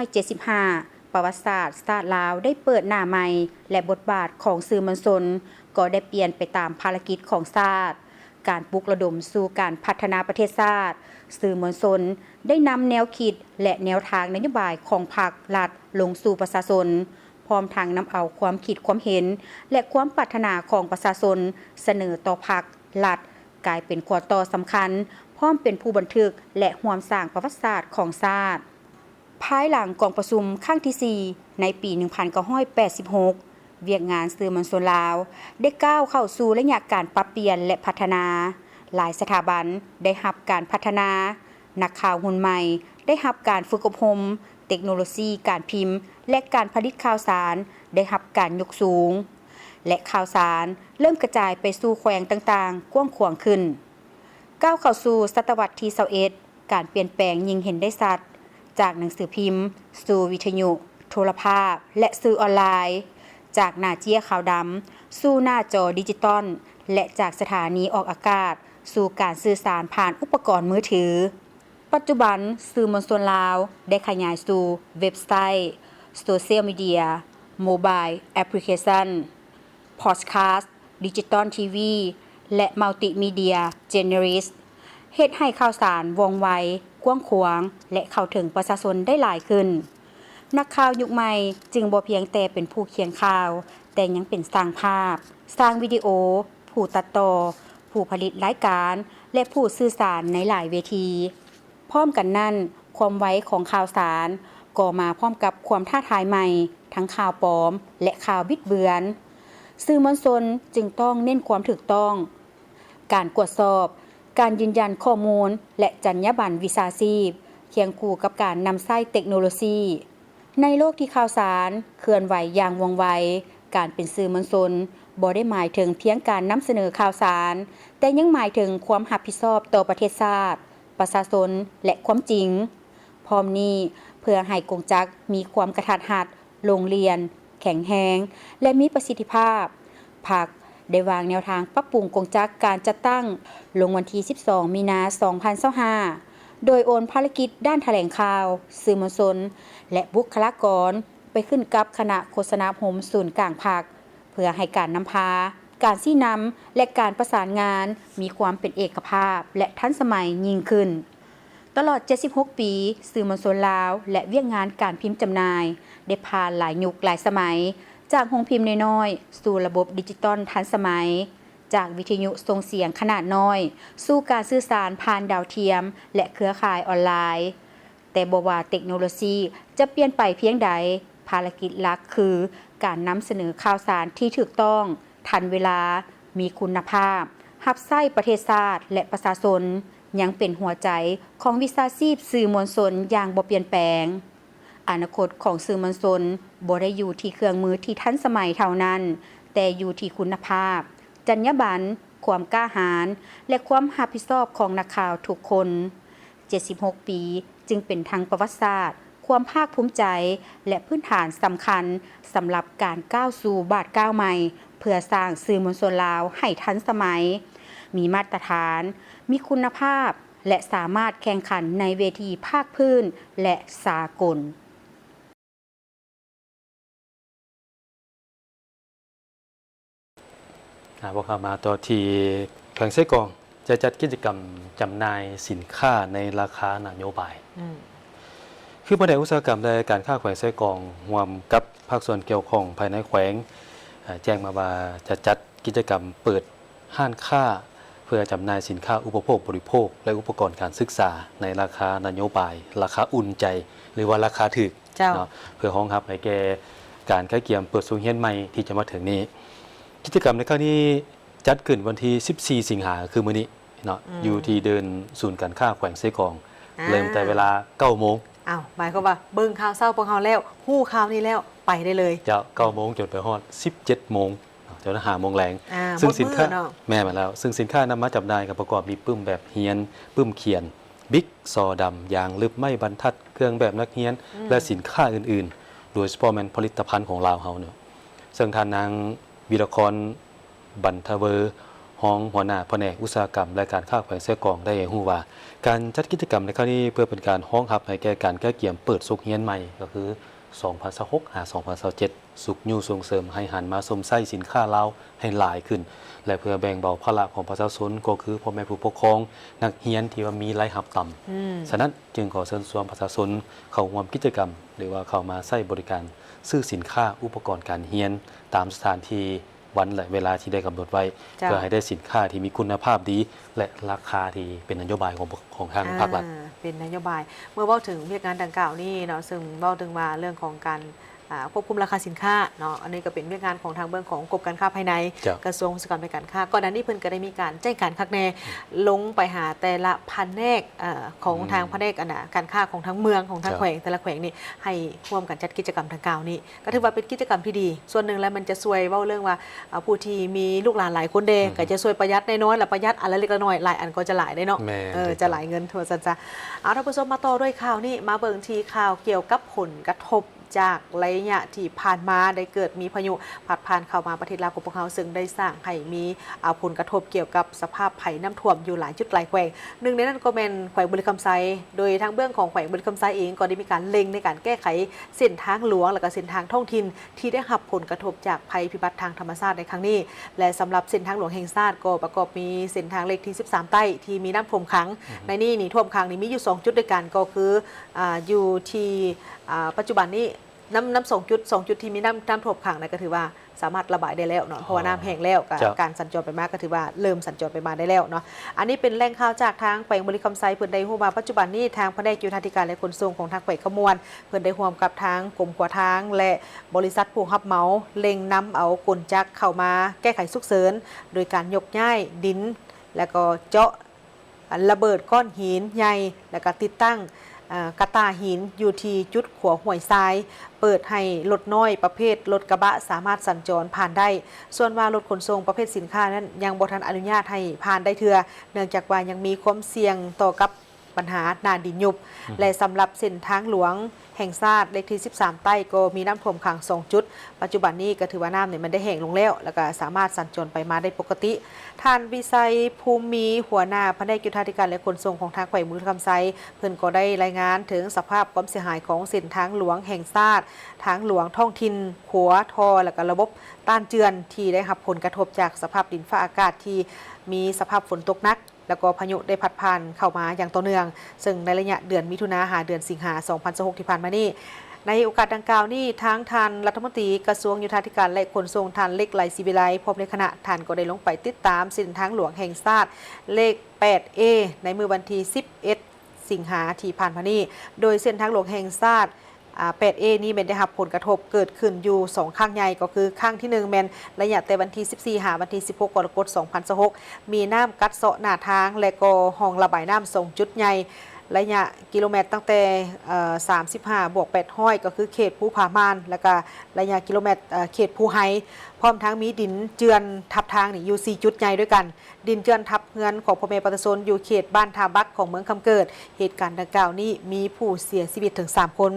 1975 ประวัติศาสตร์ชาติลาวได้เปิดหน้าใหม่และบทบาทของสื่อมวลชนก็ได้เปลี่ยนไปตามภารกิจของชาติการปลุกระดมสู่การพัฒนาประเทศชาติสื่อมวลชนได้นำแนวคิดและแนวทางนโยบายของพรรครัฐลงสู่ประชาชนพร้อมทางนำเอาความคิดความเห็นและความปรารถนาของประชาชนเสนอต่อพรรครัฐกลายเป็นขั้วต่อสำคัญพร้อมเป็นผู้บันทึกและร่วมสร้างประวัติศาสตร์ของชาติภายหลังกองประชุมครั้งที่ 4 ในปี 1986 เวียกงานสื่อมวลชนลาวได้ก้าวเข้าสู่ระยะการปรับเปลี่ยนและพัฒนาหลายสถาบันได้รับการพัฒนานักข่าวรุ่นใหม่ได้รับการฝึกอบรมเทคโนโลยีการพิมพ์และการผลิตข่าวสารได้รับการยกสูงและข่าวสารเริ่มกระจายไปสู่แขวงต่างๆกว้างขวางขึ้นก้าวเข้าสู่ศตวรรษที่21การเปลี่ยนแปลงยิ่งเห็นได้ชัดจากหนังสือพิมพ์สู่วิทยุโทรภาพและสื่อออนไลน์จากหน้าเจี้ยขาวดำสู่หน้าจอดิจิตอลและจากสถานีออกอากาศสู่การสื่อสารผ่านอุปกรณ์มือถือปัจจุบันสื่อมวลชนลาวได้ขยายสู่เว็บไซต์โซเชียลมีเดียโมบายแอปพลิเคชันพอดคาสต์ดิจิตอลทีวีและมัลติมีเดียเจเนอริสเฮ็ดให้ข่าวสารว่องไวกว้างขวางและเข้าถึงประชาชนได้หลายขึ้นนักข่าวยุคใหม่จึงบ่เพียงแต่เป็นผู้เขียนข่าวแต่ยังเป็นสร้างภาพสร้างวิดีโอผู้ตัดต่อผ ผู้ผลิตรายการและผู้สื่อสารในหลายเวทีพร้อมกันนั้นความไวของข่าวสารก็มาพร้อมกับความท้าทายใหม่ทั้งข่าวปลอมและข่าวบิดเบือนสื่อมวลชนจึงต้องเน้นความถูกต้องการตรวจสอบการยืนยันข้อมูลและจรรยาบรรณวิชาชีพเคียงคู่กับการนำใช้เทคโนโลยีในโลกที่ข่าวสารเคลื่อนไหวอย่างว่องไวการเป็นสื่อมวลชนบ่ได้หมายถึงเพียงการนำเสนอข่าวสารแต่ยังหมายถึงความรับผิดชอบต่อประเทศชาติประชาชนและความจริงพร้อมนี้เพื่อให้กงจักรมีความกระทัดรัดโรงเรียนแข็งแรงและมีประสิทธิภาพพรรคได้วางแนวทางปรับปรุงกงจักรการจัดตั้งลงวันที่12 มีนาคม 2025โดยโอนภารกิจด้านแถลงข่าวสื่อมวลชนและบุคลากรไปขึ้นกับคณะโฆษณาพรมศูนย์กลางพรรคเพื่อให้การนำพาการชี้นำและการประสานงานมีความเป็นเอกภาพและทันสมัยยิ่งขึ้นตลอด76 ปีสื่อมวลชนลาวและเวียกงานการพิมพ์จำหน่ายได้ผ่านหลายยุคหลายสมัยจากโรงพิมพ์น้อยๆสู่ระบบดิจิตอลทันสมัยจากวิทยุส่งเสียงขนาดน้อยสู่การสื่อสารผ่านดาวเทียมและเครือข่ายออนไลน์แต่บ่ว่าเทคโนโลยีจะเปลี่ยนไปเพียงใดภารกิจหลักคือการนำเสนอข่าวสารที่ถูกต้องทันเวลามีคุณภาพรับใช้ประเทศชาติและประชาชนยังเป็นหัวใจของวิชาชีพสื่อมวลชนอย่างบ่เปลี่ยนแปลงอนาคตของสื่อมวลชนบ่ได้อยู่ที่เครื่องมือที่ทันสมัยเท่านั้นแต่อยู่ที่คุณภาพจรรยาบรรณความกล้าหาญและความรับผิดชอบของนักข่าวทุกคน76 ปีจึงเป็นทั้งประวัติศาสตร์ความภาคภูมิใจและพื้นฐานสำคัญสำหรับการก้าวสู่บาทก้าวใหม่เพื่อสร้างสื่อมวลชนลาวให้ทันสมัยมีมาตรฐานมีคุณภาพและสามารถแข่งขันในเวทีภาคพื้นและสากลพอเข้ามาต่อที่แขวงไส้กรองจะจัดกิจกรรมจำหน่ายสินค้าในราคานโยบายคือประเด็นอุตสาหกรรมและการค้าแขวงไส้กรองร่วมกับภาคส่วนเกี่ยวข้องภายในแขวงแจ้งมาว่าจะจัดกิจกรรมเปิดห้างค้าเพื่อจำหน่ายสินค้าอุปโภคบริโภคและอุปกรณ์การศึกษาในราคานโยบายราคาอุ่นใจหรือว่าราคาถูกเนาะเพื่อรองรับให้แก่การใกล้เคียงเปิดศูนย์เรียนใหม่ที่จะมาถึงนี้กิจกรรมในครั้งนี้จัดขึ้นวันที่14 สิงหาคมคือมื้อนี้เนาะอยู่ที่เดินศูนย์การค้าแขวงไส้กรองเริ่มแต่เวลา 9 โมงหมายความว่าเบิ่งข่าวเช้าพวกเฮาแล้วฮู้ข่าวนี้แล้วไปได้เลยจะ9 โมงจนไปฮอด 17 โมงจน5 โมงแลงซึ่งสินค้าแม่มาแล้วซึ่งสินค้านำมาจำหน่ายกับประกอบมีปึ้มแบบเฮียนปึ้มเขียนบิ๊กซอดำยางลึบไม้บรรทัดเครื่องแบบนักเรียนและสินค้าอื่นๆโดยเฉพาะแม่นผลิตภัณฑ์ของลาวเฮาเนี่ยซึ่งท่านนางวีรครบรรทเวอร์ห้องหัวหน้าแผนกอุตสาหกรรมและการค้าแขวงไส้กรองได้ฮู้ว่าการจัดกิจกรรมในครั้งนี้เพื่อเป็นการฮ้องรับให้แก่การแก้เกี่ยมเปิดสุขเฮียนใหม่ก็คือ 2026-2027 สุขยูส่งเสริมให้หันมาสมใช้สินค้าลาวให้หลายขึ้นและเพื่อแบ่งเบาภาระของประชาชนก็คือพ่อแม่ผู้ปกครองนักเรียนที่ว่ามีรายรับต่ำฉะนั้นจึงขอเชิญชวนประชาชนเข้าร่วมกิจกรรมหรือว่าเข้ามาใช้บริการซื้อสินค้าอุปกรณ์การเรียนตามสถานที่วันและเวลาที่ได้กำหนดไว้เพื่อให้ได้สินค้าที่มีคุณภาพดีและราคาที่เป็นนโยบายของทางภาครัฐเป็นนโยบายเมื่อเว้าถึงเวียกงานดังกล่าวนี่เนาะซึ่งเว้าถึงมาเรื่องของการควบคุมราคาสินค้าเนาะอันนี้ก็เป็นเวียกงานของทางเบื้องของกรมการค้าภายในกระทรวงอุตสาหกรรมและการค้าก่อนหน้านี้เพิ่นก็ได้มีการแจ้งการคักแน่ลงไปหาแต่ละแผนกของทางแผนกการค้าของทั้งเมืองของทางแขวงแต่ละแขวงนี่ให้ร่วมกันจัดกิจกรรมดังกล่าวนี้ก็ถือว่าเป็นกิจกรรมที่ดีส่วนหนึ่งแล้วมันจะช่วยเว้าเรื่องว่าผู้ที่มีลูกหลานหลายคนเด้ก็จะช่วยประหยัดน้อยๆและประหยัดอันละเล็กละน้อยหลายอันก็จะหลายได้เนาะจะหลายเงินทั่วซั่นจ้ะเอาท่านผู้ชมมาต่อด้วยข่าวนี้มาเบิ่งที่ข่าวเกี่ยวกับผลกระทบจากระยะที่ผ่านมาได้เกิดมีพายุพัดผ่านเข้ามาประเทศลาวของพวกเขาซึ่งได้สร้างให้มีผลกระทบเกี่ยวกับสภาพภัยน้ำท่วมอยู่หลายจุดหลายแขวงหนึ่งในนั้นก็เป็นแขวงบุรีคำไซโดยทางเบื้องของแขวงบุรีคำไซเองก็ได้มีการเล็งในการแก้ไขเส้นทางหลวงและก็เส้นทางท้องถิ่นที่ได้รับผลกระทบจากภัยพิบัติทางธรรมชาติในครั้งนี้และสำหรับเส้นทางหลวงแห่งชาติก็ประกอบมีเส้นทางเลขที่13ใต้ที่มีน้ำท่วมขังในนี่ท่วมขังนี่มีอยู่2จุดด้วยกันก็คืออยู่ที่ปัจจุบันนี้ น้ำ2 จุดที่มีน้ำท่วมขังก็ถือว่าสามารถระบายได้แล้วเนาะเพราะว่าน้ำแห้งแล้วการสัญจรไปมาก็ถือว่าเริ่มสัญจรไปมาได้แล้วเนาะอันนี้เป็นแหล่งข่าวจากทางแขวงบริคำไซเพิ่นได้ฮู้มาปัจจุบันนี้ทางแผนกโยธาธิการและขนส่งของทางแขวงขมวนเพิ่นได้ร่วมกับทางกรมขวาทางและบริษัทผู้รับเหมาเล็งนำเอากลจักรเข้ามาแก้ไขฉุกเฉินโดยการยกย้ายดินแล้วก็เจาะระเบิดก้อนหินใหญ่แล้วก็ติดตั้งกระตาหินอยู่ที่จุดขัวห้วยทรายเปิดให้รถน้อยประเภทรถกระบะสามารถสัญจรผ่านได้ส่วนว่ารถขนส่งประเภทสินค้านั้นยังบ่ทันอนุญาตให้ผ่านได้เทื่อเนื่องจากว่ายังมีความเสี่ยงต่อกับปัญหาหนาดินยุบและสำหรับเส้นทางหลวงแห่งชาติเลขที่13ใต้ก็มีน้ำท่วมขัง2 จุดปัจจุบันนี้ก็ถือว่าน้ำเนี่ยมันได้แห้งลงแล้วก็สามารถสัญจรไปมาได้ปกติท่านวิชัยภูมิมีหัวหน้าแผนกโยธาธิการและขนส่งของทางแขวงบริคำไซเพิ่นก็ได้รายงานถึงสภาพความเสียหายของเส้นทางหลวงแห่งชาติทางหลวงท้องถิ่นขัวทอและก็ระบบต้านเจือนที่ได้รับผลกระทบจากสภาพดินฟ้าอากาศที่มีสภาพฝนตกหนักแล้วก็พายุได้พัดผ่านเข้ามาอย่างต่อเนื่องซึ่งในระยะเดือนมิถุนาหาเดือนสิงหา2026ที่ผ่านมานี้ในโอกาสดังกล่าวนี้ทั้งท่านรัฐมนตรีกระทรวงโยธาธิการและขนส่งท่านเล็กไหลศิวิไลพร้อมในคณะท่านก็ได้ลงไปติดตามเส้นทางหลวงแห่งชาติเลข 8A ในมื้อวันที่11 สิงหาที่ผ่านมานี้โดยเส้นทางหลวงแห่งชาติ8A นี้เป็นได้รับผลกระทบเกิดขึ้นอยู่2ข้างใหญ่ก็คือข้างที่1แม่นระยะแต่วันที่14หาวันที่16กรกฎาคม2026มีน้ำกัดเซาะหน้าทางและก็ห้องระบายน้ำ2 จุดใหญ่ระยะกิโลเมตรตั้งแต่35+800ก็คือเขตภูผามานแล้วก็ระยะกิโลเมตรเขตภูไฮพร้อมทั้งมีดินเจือนทับทางนี่อยู่4 จุดใหญ่ด้วยกันดินเจือนทับเฮือนของพ่อแม่ประชาชนอยู่เขตบ้านทาบักของเมืองคำเกิดเหตุการณ์ดังกล่าวนี้มีผู้เสียชีวิตถึง3 คน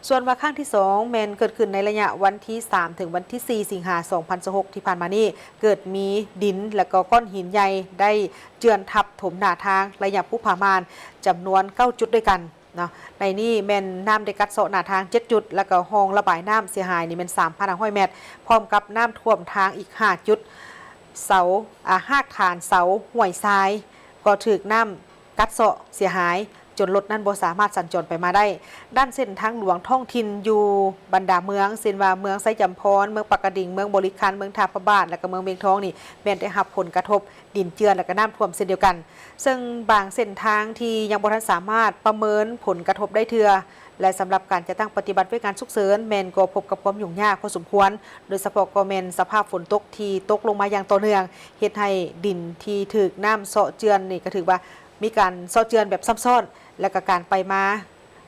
ส่วนว่าข้างที่2แมนเกิดขึ้นในระยะวันที่3ถึงวันที่4สิงหาคม2026ที่ผ่านมานี้เกิดมีดินและก็ก้อนหินใหญ่ได้เจือนทับถมหน้าทางระยะภูผามานจำนวน9 จุดด้วยกันเนาะในนี้แม่นน้ำได้กัดเซาะหน้าทาง7 จุดแล้วก็ห้องระบายน้ำเสียหายนี่เป็น 3,500 เมตรพร้อมกับน้ำท่วมทางอีก5 จุดเสาหากฐานเสาห้วยทรายก็ถูกน้ำกัดเซาะเสียหายจนรถนั้นบ่สามารถสัญจรไปมาได้ด้านเส้นทางหลวงท้องถิ่นอยู่บรรดาเมืองเช่นว่าเมืองไซจำพรเมืองปากกระดิ่งเมืองบริคันเมืองทาพระบาทและก็เมืองเวียงทองนี่แม้นได้รับผลกระทบดินเจือนและก็น้ำท่วมเช่นเดียวกันซึ่งบางเส้นทางที่ยังบ่ทันสามารถประเมินผลกระทบได้เทื่อและสำหรับการจะตั้งปฏิบัติด้วยการฉุกเฉินแมนก็พบกับความยุ่งยากพอสมควรโดยเฉพาะก็แมนสภาพฝนตกที่ตกลงมาอย่างต่อเนื่องเฮ็ดให้ดินที่ถูกน้ำเซาะเจือนนี่ก็ถือว่ามีการเซาะเจือนแบบซ้ำซ้อนและก็การไปมา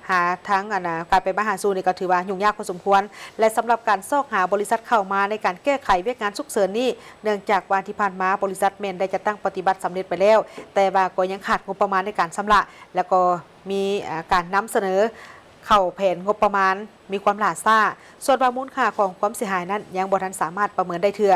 หาทั้งการไปมาหาสู่นี่ก็ถือว่ายุ่งยากพอสมควรและสำหรับการซอกหาบริษัทเข้ามาในการแก้ไขเวียกงานฉุกเฉินนี่เนื่องจากวันที่ผ่านมาบริษัทแมนได้จะตั้งปฏิบัติสำเร็จไปแล้วแต่ว่าก็ยังขาดงบประมาณในการชำระแล้วก็มีการนำเสนอเข้าแผนงบประมาณมีความล่าช้าส่วนว่ามูลค่าของความเสียหายนั้นยังบ่ทันสามารถประเมินได้เทื่อ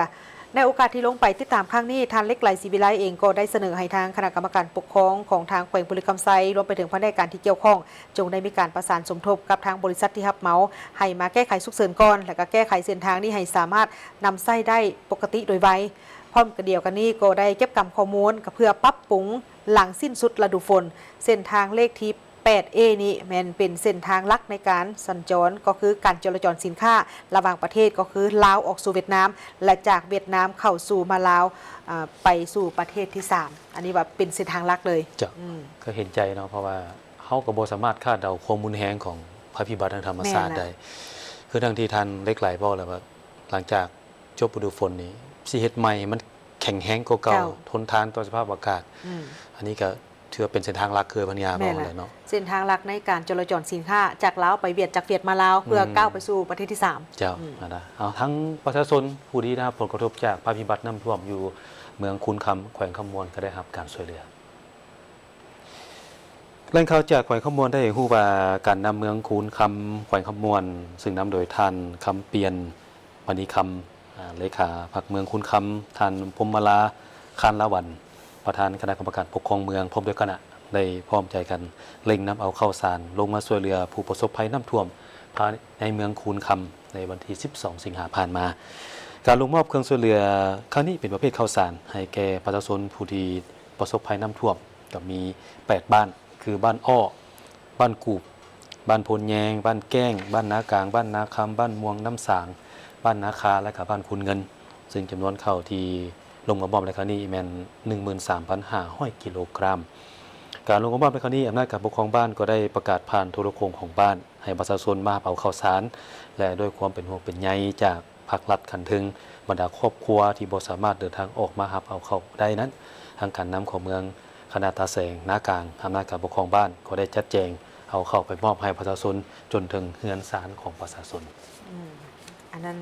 ในโอกาสที่ลงไปติดตามครั้งนี้ท่านเล็กไหลศิวิไลเองก็ได้เสนอให้ทางคณะกรรมการปกครองของทางแขวงบริคำไซรวมไปถึงภาคในการที่เกี่ยวข้องจงได้มีการประสานสมทบกับทางบริษัทที่รับเหมาให้มาแก้ไขฉุกเฉินก่อนและก็แก้ไขเส้นทางนี้ให้สามารถนำไส้ได้ปกติโดยไวพร้อมกันเดียวกันนี้ก็ได้เก็บกำข้อมูลเพื่อปรับปรุงหลังสิ้นสุดฤดูฝนเส้นทางเลขที่8A นี้แมันเป็นเส้นทางหลักในการสัญจรก็คือการจราจรสินค้าระหว่างประเทศก็คือลาวออกสู่เวียดนามและจากเวียดนามเข้าสู่มาลาวไปสู่ประเทศที่3อันนี้ว่าเป็นเส้นทางหลักเลยจ้ะก็เห็นใจเนาะเพราะว่าเฮาก็บ่สามารถคาดเดาความรุนแรงของภัยพิบัติทางธรรมชาติได้คือทั้งที่ท่านเล็กไหลบอกแล้วว่าหลังจากจบฤดูฝนนี้สิเฮ็ดใหม่มันแข็งแรงกว่าเก่าทนทานต่อสภาพอากาศอันนี้ก็ถือเป็นเส้นทางหลักคือพัญญาบอกเลยเนาะเส้นทางหลักในการจราจรสินค้าจากลาวไปเวียดจากเวียดมาลาวเพื่อก้าวไปสู่ประเทศที่3เจ้าเอาทั้งประชาชนผู้ที่ได้รับผลกระทบจากภัยพิบัติน้ำท่วมอยู่เมืองคุนคำแขวงคำมวลก็ได้รับการช่วยเหลือแหล่งข่าวจากแขวงคำมวลได้ฮู้ว่าการนำเมืองคุนคำแขวงคำมวลซึ่งนำโดยท่านคำเปียนมณีคำเลขาพรรคเมืองคุนคำท่านพมลาคานละวันประธานคณะกรรมการปกครองเมืองพร้อมด้วยคณะได้พร้อมใจกันเร่งนำเอาข้าวสารลงมาช่วยเหลือผู้ประสบภัยน้ำท่วมภายในเมืองคูนคำในวันที่12สิงหาคมผ่านมาการลงมอบเครื่องช่วยเหลือครั้งนี้เป็นประเภทข้าวสารให้แก่ประชาชนผู้ที่ประสบภัยน้ำท่วมก็มี8บ้านคือบ้านอ้อบ้านกูบ บ้านพลแยงบ้านแก้งบ้านนากลางบ้านนาคำบ้านม่วงน้ำสางบ้านนาคาและก็บ้านคุณเงินซึ่งจำนวนข้าวที่ลงกระบอกในครั้งนี้แม่น 13,500 กิโลกรัมการลงกระบอกในครั้งนี้อำนาจการปกครองบ้านก็ได้ประกาศผ่านโทรโคงของบ้านให้ประชาชนมาเอาข้าวสารและด้วยความเป็นห่วงเป็นใยจากภาครัฐขันถึงบรรดาครอบครัวที่บ่สามารถเดินทางออกมารับเอาเข้าได้นั้นทางการนำของเมืองคณะตาแสงนากลางอำนาจการปกครองบ้านก็ได้จัดแจงเอาเข้าไปมอบให้ประชาชนจนถึงเฮือนศาลของประชาชนอันนั้น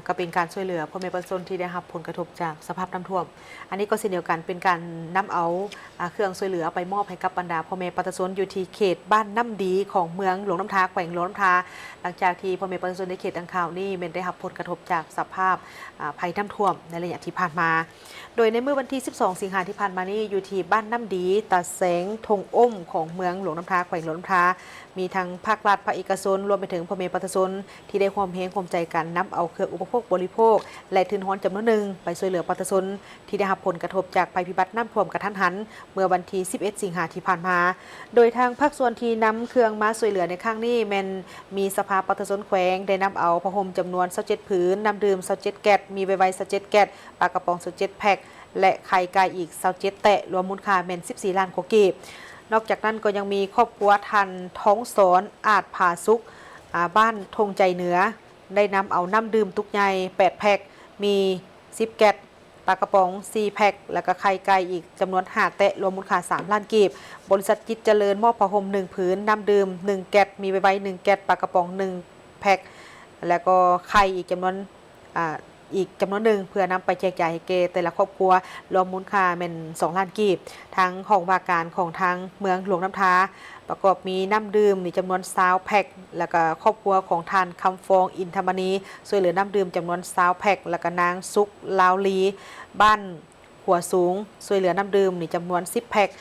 ก็เป็นการช่วยเหลือพ่อแม่ประชาชนที่ได้รับผลกระทบจากสภาพน้ำท่วมอันนี้ก็เช่นเดียวกันเป็นการนำเอาเครื่องช่วยเหลือไปมอบให้กับบรรดาพ่อแม่ประชาชนอยู่ที่เขตบ้านน้ำดีของเมืองหลวงน้ำทาแขวงหลวงน้ำทาหลังจากที่พ่อแม่ประชาชนในเขตดังกล่าวนี้ได้รับผลกระทบจากสภาพภัยน้ำท่วมในระยะที่ผ่านมาโดยในเมื่อวันที่ 12 สิงหาคมที่ผ่านมานี้อยู่ที่บ้านน้ำดีตาแสงทงอ้มของเมืองหลวงน้ำทาแขวงหลวงน้ำทามีทั้งภาครัฐภาคเอกชนรวมไปถึงพ่อแม่ประชาชนที่ได้ความเห็นความใจกันนำเอาเครื่องอุปโภคบริโภคและทุนฮ้อนจำนวนหนึ่งไปช่วยเหลือประชาชนที่ได้รับผลกระทบจากภัยพิบัติน้ำท่วมกระทันหันเมื่อวันที่ 11 สิงหาคมที่ผ่านมาโดยทางภาคส่วนที่นำเครื่องมาช่วยเหลือในครั้งนี้แม่นมีสภาประชาชนแขวงได้นำเอาผ้าห่มจำนวน27ผืนน้ำดื่ม27แก๊สมีไวๆ27แก๊สปลากระป๋อง27แพ็คและไข่ไก่อีก27แตะรวมมูลค่าแม่น14 ล้านกว่ากีบนอกจากนั้นก็ยังมีครอบครัวทันท้องสอนอาจผาสุกบ้านธงใจเหนือได้นำเอาน้ำดื่มตุกใหญ่8แพ็คมี10แก๊สปลากระป๋อง4แพ็คแล้วก็ไข่ไก่อีกจำนวน5แตะรวมมูลค่า3 ล้านกีบบริษัทจิตเจริญมอบผ้าห่ม1ผืนน้ำดื่ม1แก๊สมีไวๆ1แก๊สปลากระป๋อง1แพ็คแล้วก็ไข่อีกจำนวนหนึ่งเพื่อนำไปแจกจ่ายให้แก่แต่ละครอบครัวรวมมูลค่าเป็น2 ล้านกีบทั้งของว่าการของทางเมืองหลวงน้ำทาประกอบมีน้ำดื่มมีจำนวน20แพ็คแล้วก็ครอบครัวของทานคำฟองอินทมณีช่วยเหลือน้ำดื่มจำนวน20แพ็คแล้วก็นางซุกลาวลีบ้านหัวสูงช่วยเหลือน้ำดื่มนี่จำนวน10แพ็ค3,000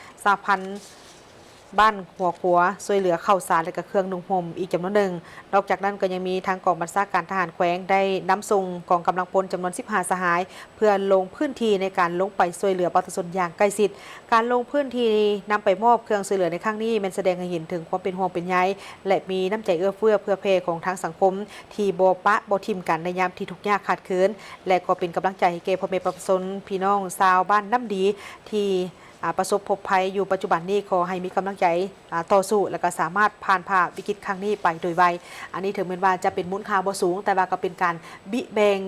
บ้านหัวขัวช่วยเหลือข้าวสารและก็เครื่องนุ่งห่มอีกจำนวนหนึ่งนอกจากนั้นก็ยังมีทางกองบัญชาการทหารแขวงได้นำส่งกองกำลังพลจำนวน15สหายเพื่อลงพื้นที่ในการลงไปช่วยเหลือประชาชนอย่างใกล้ชิดการลงพื้นที่นำไปมอบเครื่องช่วยเหลือในครั้งนี้มันแสดงให้เห็นถึงความเป็นห่วงเป็นใยและมีน้ำใจเอื้อเฟื้อเพื่อเพของทางสังคมที่บ่ปะบ่ทิมกันในยามที่ทุกข์ยากขาดเคินและก็เป็นกำลังใจให้แก่พ่อแม่ประชาชนพี่น้องชาวบ้านน้ำดีที่ประสบพบภัยอยู่ปัจจุบันนี้ขอให้มีกำลังใจต่อสู้และก็สามารถผ่านผ่าวิกฤตครั้งนี้ไปโดยไวอันนี้ถึงแม้ว่าจะเป็นมูลค่าบ่สูงแต่ว่าก็เป็นการบิแบ่ง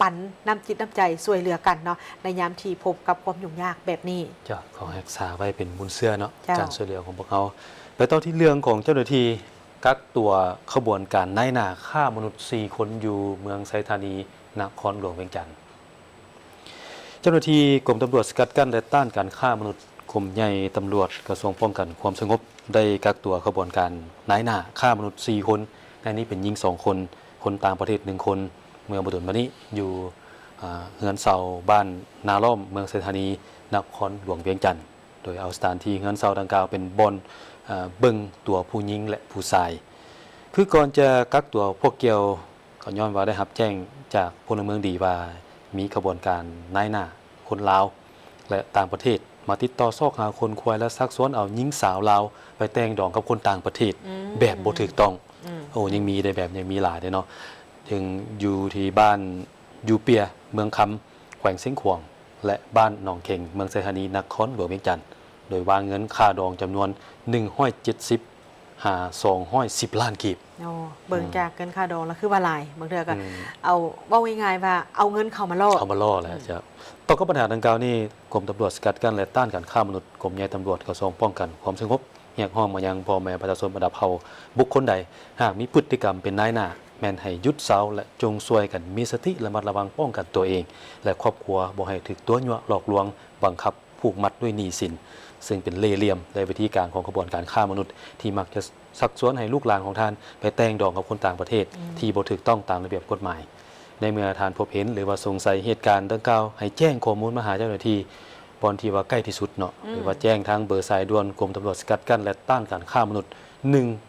ปันน้ำจิตน้ำใจช่วยเหลือกันเนาะในยามที่พบกับความยุ่งยากแบบนี้จะขอรักษาไว้เป็นบุญเสื้อเนาะการช่วยเหลือของพวกเขาไปต่อที่เรื่องของเจ้าหน้าที่กักตัวขบวนการนายหน้าฆ่ามนุษย์4คนอยู่เมืองไซธานีนครหลวงเวียงจันทร์เจ้าหน้าที่กรมตำรวจสกัดกั้นและต้านการฆ่ามนุษย์กรมใหญ่ตำรวจกระทรวงป้องกันความสงบได้กักตัวขบวนการนายหน้าฆ่ามนุษย์4คนในนี้เป็นหญิง2คนคนต่างประเทศ1คนเมื่อบ่ดลมานี้อยู่เฮือนเซาบ้านนาล้อมเมืองไซธานีนครหลวงเวียงจันทร์โดยเอาสถานที่เฮือนเซาดังกล่าวเป็นบ่อนเบิ่งตัวผู้หญิงและผู้ชายคือก่อนจะกักตัวพวกเกี่ยวก็ย้อนว่าได้รับแจ้งจากพลเมืองดีว่ามีขบวนการนายหน้าคนลาวและต่างประเทศมาติดต่อซอกหาคนควายและซักซ้วนเอาหญิงสาวลาวไปแต่งดองกับคนต่างประเทศแบบบ่ถูกต้องโอ้ยังมีได้แบบยังมีหลายเนาะถึงอยู่ที่บ้านยูเปียเมืองคำแขวงเส้งขวงและบ้านหนองเข่งเมืองไซธานีนครหลวงเวียงจันทร์โดยวางเงินค่าดองจำนวน170 210 ล้านกีบเบิ่งจากเงินค่าดองแล้วคือว่าหลายบางเทื่อก็เอาว่าง่ายๆว่าเอาเงินเข้ามาล่อแล้วจ้ะต่อกับปัญหาดังกล่าวนี้กรมตำรวจสกัดกั้นและต้านการฆ่ามนุษย์กรมใหญ่ตำรวจกระทรวงป้องกันความสงบเรียกร้องมายังพ่อแม่ประชาชนบรรดาเผ่าบุคคลใดหากมีพฤติกรรมเป็นนายหน้าแม่นให้หยุดเซาและจงช่วยกันมีสติระมัดระวังป้องกันตัวเองและครอบครัวบ่ให้ถูกตัวยั่วหลอกลวงบังคับผูกมัดด้วยหนี้สินซึ่งเป็นเล่ห์เหลี่ยมในวิธีการของขบวนการฆ่ามนุษย์ที่มักจะซักซ้วนให้ลูกหลานของท่านไปแต่งดองกับคนต่างประเทศที่บ่ถูกต้องตามระเบียบกฎหมายในเมื่อท่านพบเห็นหรือว่าสงสัยเหตุการณ์ดังกล่าวให้แจ้งข้อมูลมาหาเจ้าหน้าที่บอนที่ว่าใกล้ที่สุดเนาะหรือว่าแจ้งทางเบอร์สายด่วนกรมตำรวจสกัดกั้นและต้านการฆ่ามนุษย์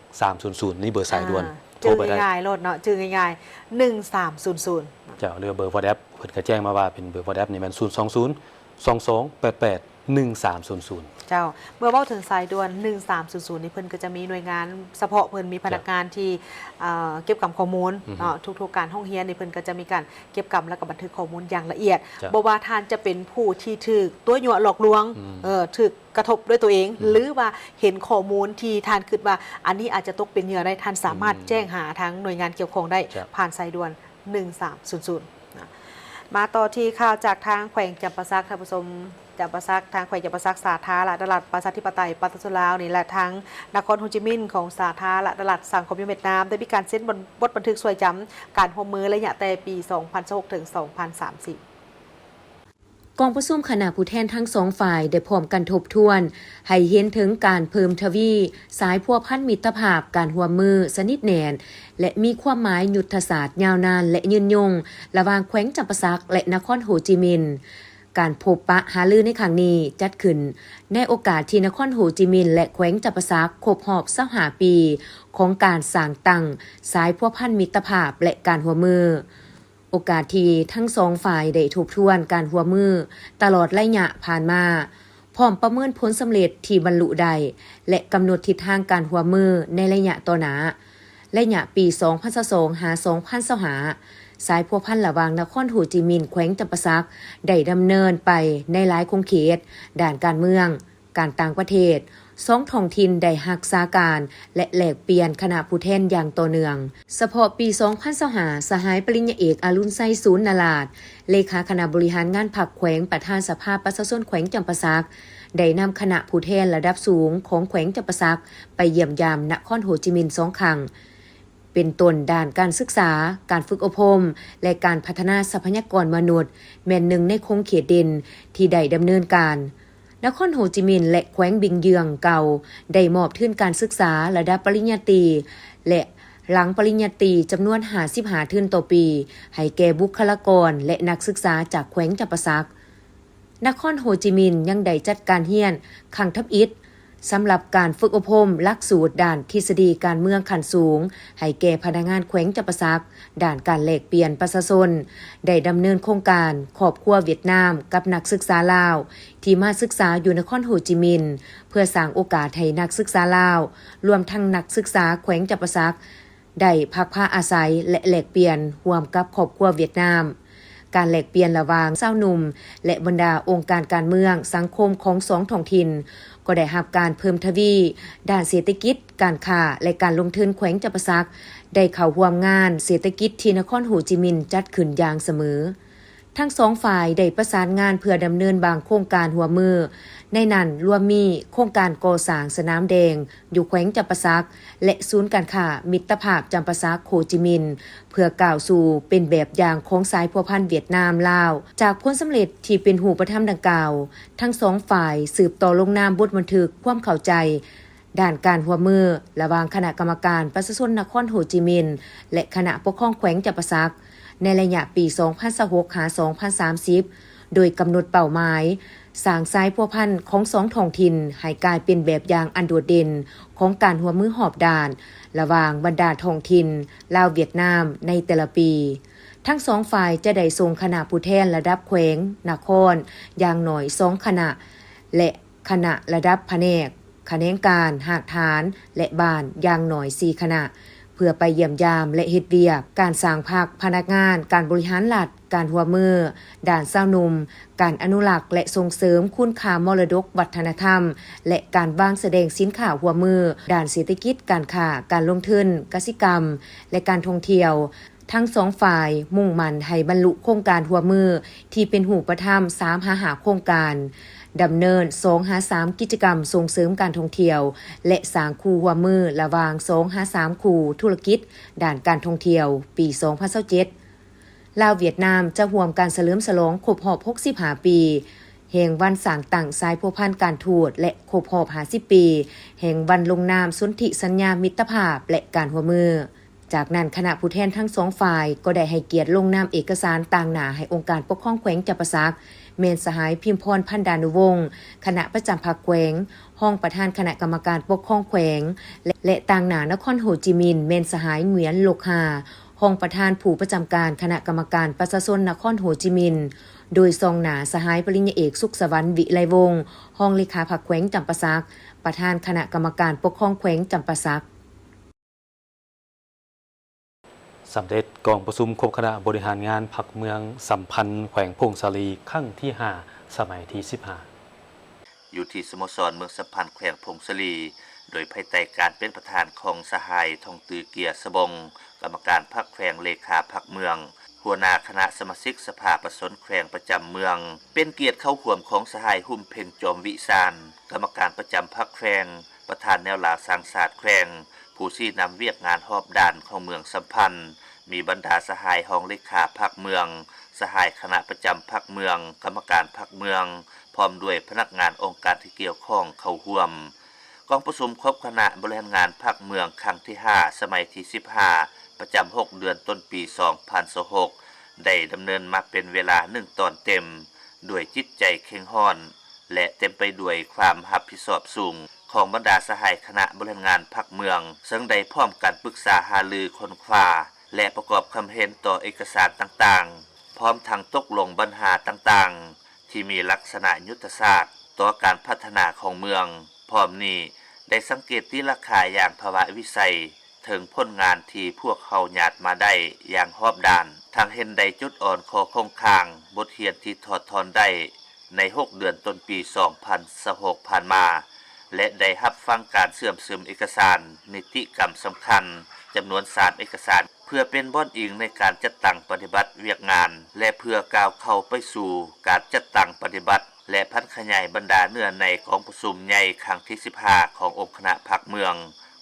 1300นี่เบอร์สายด่วนโทรไปได้ง่ายๆโลดเนาะชื่อง่ายๆ1300เจ้าเรือเบอร์ WhatsApp เพิ่นก็แจ้งมาว่าเป็นเบอร์ WhatsApp นี่มัน020 2288 1300 เจ้าเมื่อเว้าถึงสายด่วน1300นี่เพิ่นก็จะมีหน่วยงานเฉพาะเพิ่นมีพนักงานที่เก็บกำข้อมูลทุกๆการห้องเรียนนี่เพิ่นก็จะมีการเก็บกำและก็บันทึกข้อมูลอย่างละเอียดบ่ว่าท่านจะเป็นผู้ที่ถูกตัวยั่วหลอกลวงถูกกระทบด้วยตัวเอง หรือว่าเห็นข้อมูลที่ท่านคิดว่าอันนี้อาจจะตกเป็นเหยื่อได้ท่านสามารถแจ้งหาทางหน่วยงานเกี่ยวข้องได้ผ่านสายด่วน1300นะมาต่อที่ข่าวจากทางแขวงจำปาสักท่านผู้ชมจำปาสักทางแขวงจำปาสักสาธารณตลาดประชาธิปไตยปัตตานีลาวนี่และทางนครโฮจิมินห์ของสาธารณตลาดสังคมเวียดนามได้มีการเซ็นบทบันทึกสวยจำการร่วมมือระยะแต่ปี 2016 ถึง 2030กองประชุมคณะผู้แทนทั้งสองฝ่ายได้พร้อมกันทบทวนให้เห็นถึงการเพิ่มทวีสายพัวพันมิตรภาพการร่วมมือสนิทแน่นและมีความหมายยุทธศาสตร์ยาวนานและยืนยงระหว่างแขวงจำปาสักและนครโฮจิมินห์การพบปะหารือในครั้งนี้จัดขึ้นในโอกาสที่นครโฮจิมินห์และแขวงจำปาสักครบรอบ25 ปีของการสร้างตั้งสายพัวพันมิตรภาพและการร่วมมือโอกาสที่ทั้งสองฝ่ายได้ทบทวนการร่วมมือตลอดระยะผ่านมาพร้อมประเมินผลสำเร็จที่บรรลุได้และกำหนดทิศทางการร่วมมือในระยะต่อหน้าระยะปี 2022 หา 2025สายพัวพันระหว่างนครโฮจิมินห์แขวงจำปาสักได้ดำเนินไปในหลายคงเขตด้านการเมืองการต่างประเทศสองท้องถิ่นได้รักษาการและแลกเปลี่ยนคณะผู้แทนอย่างต่อเนื่องเฉพาะปี 2025สหายปริญญาเอกอรุณไซศูนย์นราชเลขาคณะบริหารงานพรรคแขวงประธานสภาประชาชนแขวงจำปาสักได้นำคณะผู้แทนระดับสูงของแขวงจำปาสักไปเยี่ยมยามนครโฮจิมินห์2 ครั้งเป็นต้นด้านการศึกษาการฝึกอบรมและการพัฒนาทรัพยากรมนุษย์แม่นหนึ่งในคงเขตเด่นที่ได้ดำเนินการนครโฮจิมินห์และแขวงบิงเยืองเก่าได้มอบทุนการศึกษาระดับปริญญาตรีและหลังปริญญาตรีจำนวน55 ทุนต่อปีให้แก่บุคลากรและนักศึกษาจากแขวงจำปาสักนครโฮจิมินห์ยังได้จัดการเรียนขังทับอิฐสำหรับการฝึกอบรมหลักสูตรด้านทฤษฎีการเมืองขั้นสูงให้แก่พนักงานแขวงจำปาสักด้านการแลกเปลี่ยนประชาชนได้ดำเนินโครงการครอบครัวเวียดนามกับนักศึกษาลาวที่มาศึกษาอยู่นครโฮจิมินห์เพื่อสร้างโอกาสให้นักศึกษาลาวรวมทั้งนักศึกษาแขวงจำปาสักได้พักผ้าอาศัยและแลกเปลี่ยนร่วมกับครอบครัวเวียดนามการแลกเปลี่ยนระหว่างชาวหนุ่มและบรรดาองค์การการเมืองสังคมของสองท้องถิ่นก็ได้รับการเพิ่มทวีด้านเศรษฐกิจการค้าและการลงทุนแขวงจำปาสักได้เข้าร่วมงานเศรษฐกิจที่นครโฮจิมินห์จัดขึ้นอย่างเสมอทั้งสองฝ่ายได้ประสานงานเพื่อดำเนินบางโครงการร่วมมือในนั้นรวมมีโครงการก่อสร้างสนามแดงอยู่แขวงจำปาสักและศูนย์การค้ามิตรภาพจำปาสักโฮจิมินห์เพื่อก้าวสู่เป็นแบบอย่างของสายพัวพันเวียดนามลาวจากผลสำเร็จที่เป็นหูปธรรมดังกล่าวทั้งสองฝ่ายสืบต่อลงนามบทบันทึกความเข้าใจด้านการร่วมมือระหว่างคณะกรรมการประชาชนนครโฮจิมินห์และคณะปกครองแขวงจำปาสักในระยะปี 2026 หา 2030 โดยกำหนดเป้าหมายสร้างสายพัวพันของสองท้องถิ่นให้กลายเป็นแบบอย่างอันโดดเด่นของการร่วมมือหอบด่านระหว่างบรรดาท้องถิ่นลาวเวียดนามในแต่ละปีทั้งสองฝ่ายจะได้ส่งคณะผู้แทนระดับแขวงนครอย่างหน่อย2 คณะและคณะระดับแผนกแขนงการหากฐานและบ้านอย่างหน่อย4 คณะเพื่อไปเยี่ยมยามและเฮ็ดเวียกการสร้างภาคพนักงานการบริหารรัฐการร่วมมือด้านชาวหนุ่มการอนุรักษ์และส่งเสริมคุณค่ามรดกวัฒนธรรมและการวางแสดงสินค้าร่วมมือด้านเศรษฐกิจการค้าการลงทุนกสิกรรมและการท่องเที่ยวทั้งสองฝ่ายมุ่งมั่นให้บรรลุโครงการร่วมมือที่เป็นหูปธรรม3-5 โครงการดำเนิน 2-3 กิจกรรมส่งเสริมการท่องเที่ยวและสร้างคู่ร่วมมือระหว่าง 2-3 คู่ธุรกิจด้านการท่องเที่ยวปี 2027ลาวเวียดนามจะร่วมการเฉลิมฉลองครบรอบ65 ปีแห่งวันสร้างตั้งสายพัวพันการทูตและครบรอบ50 ปีแห่งวันลงนามสนธิสัญญามิตรภาพและการร่วมมือจากนั้นคณะผู้แทนทั้งสองฝ่ายก็ได้ให้เกียรติลงนามเอกสารต่างหน้าให้องค์การปกครองแขวงจำปาสักเมนสหายพิมพรพันดานุวงศ์คณะประจำพรรคแขวงห้องประธานคณะกรรมการปกครองแขวงและต่างหน้านครโฮจิมินห์เมนสหายเหงียนโลกฮาห ของประธานผู้ประจำการคณะกรรมการประชาชนนครโฮจิมินห์โดยทรงหนาสหายปริญญาเอกสุขสวรรค์วิไลวงศ์รองเลขาพรรคแขวงจำปาสักประธานคณะกรรมการปกครองแขวงจำปาสักสำเร็จกองประชุมครบคณะบริหารงานพรรคเมืองสัมพันธ์แขวงพงศาลีครั้งที่ 5 สมัยที่ 15อยู่ที่สโมสรเมืองสัมพันธ์แขวงพงศาลีโดยภายใต้การเป็นประธานของสหายทองตือเกียรติสบงกรรมการพรรคแขวงเลขาพรรคเมืองหัวหน้าคณะสมาชิกสภาประชาชนแขวงประจำเมืองเป็นเกียรติเข้าร่วมของสหายหุ่มเพ่งจอมวิสารกรรมการประจำพรรคแขวงประธานแนวหลาสร้างศาสตร์แขวงผู้ชี้นำเวียกงานรอบด้านของเมืองสัมพันธ์มีบรรดาสหายห้องเลขาพรรคเมืองสหายคณะประจำพรรคเมืองกรรมการพรรคเมืองพร้อมด้วยพนักงานองค์การที่เกี่ยวข้องเข้าร่วมกองประชุมครบคณะบริหารงานพรรคเมืองครั้งที่ 5 สมัยที่ 15 ประจำ 6 เดือนต้นปี 2026ได้ดำเนินมาเป็นเวลา1 ตอนเต็มด้วยจิตใจเข้มข้นและเต็มไปด้วยความรับผิดชอบสูงของบรรดาสหายคณะบริหารงานพรรคเมืองซึ่งได้พร้อมกันปรึกษาหารือค้นคว้าและประกอบความเห็นต่อเอกสารต่างๆพร้อมทั้งตกลงปัญหาต่างๆที่มีลักษณะยุทธศาสตร์ต่อการพัฒนาของเมืองพร้อมนี้ได้สังเกตที่ราคาอย่างภาวะวิสัยถึงผลงานที่พวกเขาหยาดมาได้อย่างรอบด้านทางเห็นได้จุดอ่อนข้อคงค้างบทเรียนที่ถอดถอนได้ใน6 เดือนต้นปี 2026 ผ่านมาและได้รับฟังการเสื่อมซึมเอกสารนิติกรรมสำคัญจำนวน3 เอกสารเพื่อเป็นบ่อนอิงในการจัดตั้งปฏิบัติเวียกงานและเพื่อก้าวเข้าไปสู่การจัดตั้งปฏิบัติและพัฒนาบรรดาเนื้อในของประชุมใหญ่ครั้งที่ 15 ขององค์คณะพรรคเมือง